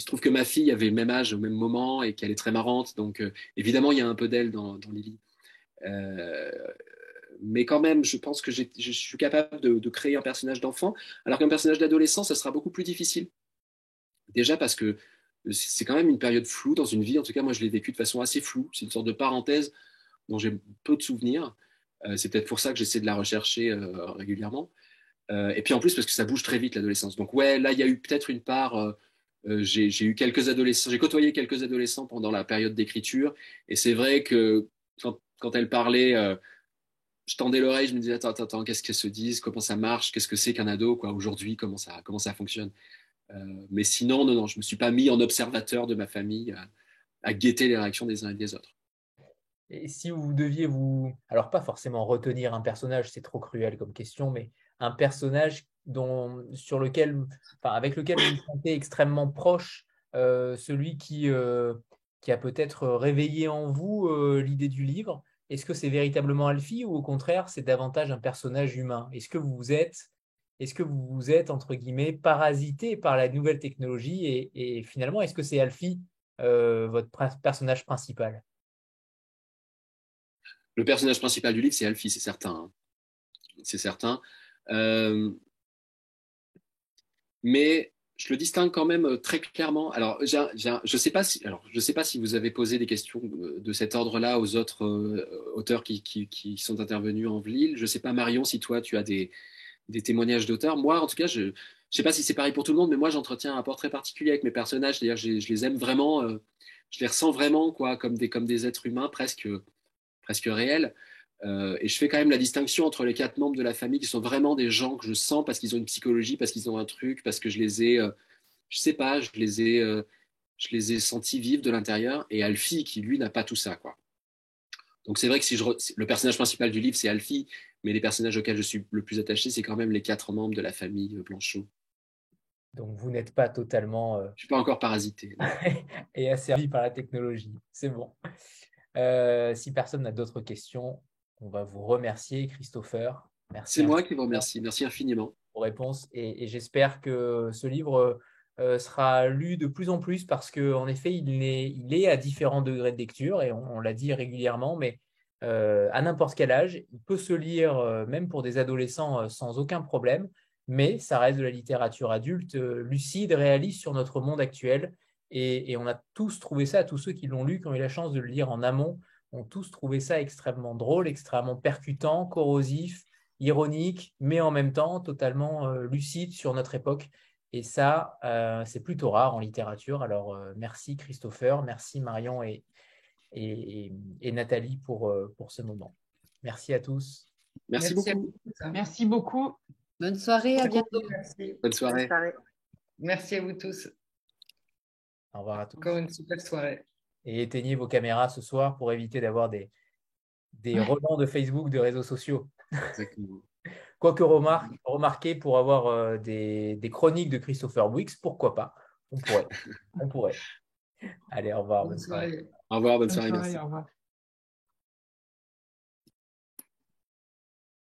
se trouve que ma fille avait le même âge au même moment et qu'elle est très marrante. Donc, évidemment, il y a un peu d'elle dans Lily. Euh, mais quand même, je pense que je suis capable de créer un personnage d'enfant, alors qu'un personnage d'adolescent, ça sera beaucoup plus difficile. Déjà parce que c'est quand même une période floue dans une vie. En tout cas, moi, je l'ai vécu de façon assez floue. C'est une sorte de parenthèse dont j'ai peu de souvenirs. C'est peut-être pour ça que j'essaie de la rechercher régulièrement. Et puis en plus, parce que ça bouge très vite, l'adolescence. Donc ouais, là, il y a eu peut-être une part. J'ai eu quelques adolescents, j'ai côtoyé quelques adolescents pendant la période d'écriture. Et c'est vrai que quand elle parlait, je tendais l'oreille, je me disais, attends, qu'est-ce qu'elles se disent, comment ça marche, qu'est-ce que c'est qu'un ado, quoi, aujourd'hui, comment ça fonctionne. Mais sinon, non, je me suis pas mis en observateur de ma famille à guetter les réactions des uns et des autres. Et si vous deviez alors pas forcément retenir un personnage, c'est trop cruel comme question, mais un personnage avec lequel vous vous sentez extrêmement proche, celui qui a peut-être réveillé en vous l'idée du livre, est-ce que c'est véritablement Alfie ou au contraire c'est davantage un personnage humain? Est-ce que vous vous êtes entre guillemets parasité par la nouvelle technologie et finalement est-ce que c'est Alfie votre personnage principal? Le personnage principal du livre, c'est Alfie, c'est certain, hein. C'est certain. Euh, mais je le distingue quand même très clairement. Alors, je sais pas si vous avez posé des questions de cet ordre-là aux autres auteurs qui sont intervenus en Vlil. Je sais pas, Marion, si toi, tu as des témoignages d'auteurs. Moi, en tout cas, je sais pas si c'est pareil pour tout le monde, mais moi, j'entretiens un rapport très particulier avec mes personnages. C'est-à-dire, je les aime vraiment, je les ressens vraiment, quoi, comme des êtres humains presque réels. Et je fais quand même la distinction entre les quatre membres de la famille qui sont vraiment des gens que je sens parce qu'ils ont une psychologie, parce qu'ils ont un truc, parce que je les ai, je sais pas, je les ai sentis vivre de l'intérieur. Et Alfie, qui lui n'a pas tout ça, quoi. Donc c'est vrai que le personnage principal du livre, c'est Alfie, mais les personnages auxquels je suis le plus attaché, c'est quand même les quatre membres de la famille Blanchot. Donc vous n'êtes pas totalement Je suis pas encore parasité, non. et asservi par la technologie. C'est bon. Si personne n'a d'autres questions, on va vous remercier, Christopher. Merci C'est moi qui vous remercie. Merci infiniment. pour vos réponses et j'espère que ce livre sera lu de plus en plus parce qu'en effet, il est à différents degrés de lecture et on l'a dit régulièrement, mais à n'importe quel âge, il peut se lire même pour des adolescents sans aucun problème, mais ça reste de la littérature adulte lucide, réaliste sur notre monde actuel et on a tous trouvé ça, tous ceux qui l'ont lu, qui ont eu la chance de le lire en amont, ont tous trouvé ça extrêmement drôle, extrêmement percutant, corrosif, ironique, mais en même temps totalement lucide sur notre époque. Et ça, c'est plutôt rare en littérature. Alors, merci Christopher, merci Marion et Nathalie pour ce moment. Merci à tous. Merci beaucoup. Merci beaucoup. Bonne soirée, à bientôt. Bonne soirée. Merci à vous tous. Au revoir à tous. Encore une super soirée. Et éteignez vos caméras ce soir pour éviter d'avoir des relents de Facebook, de réseaux sociaux. Exactement. Quoique remarquez, pour avoir des chroniques de Christopher Wicks, pourquoi pas? On pourrait. Allez, au revoir. Bonne soirée. Au revoir, bonne Bonne soirée. soirée, Merci. au revoir.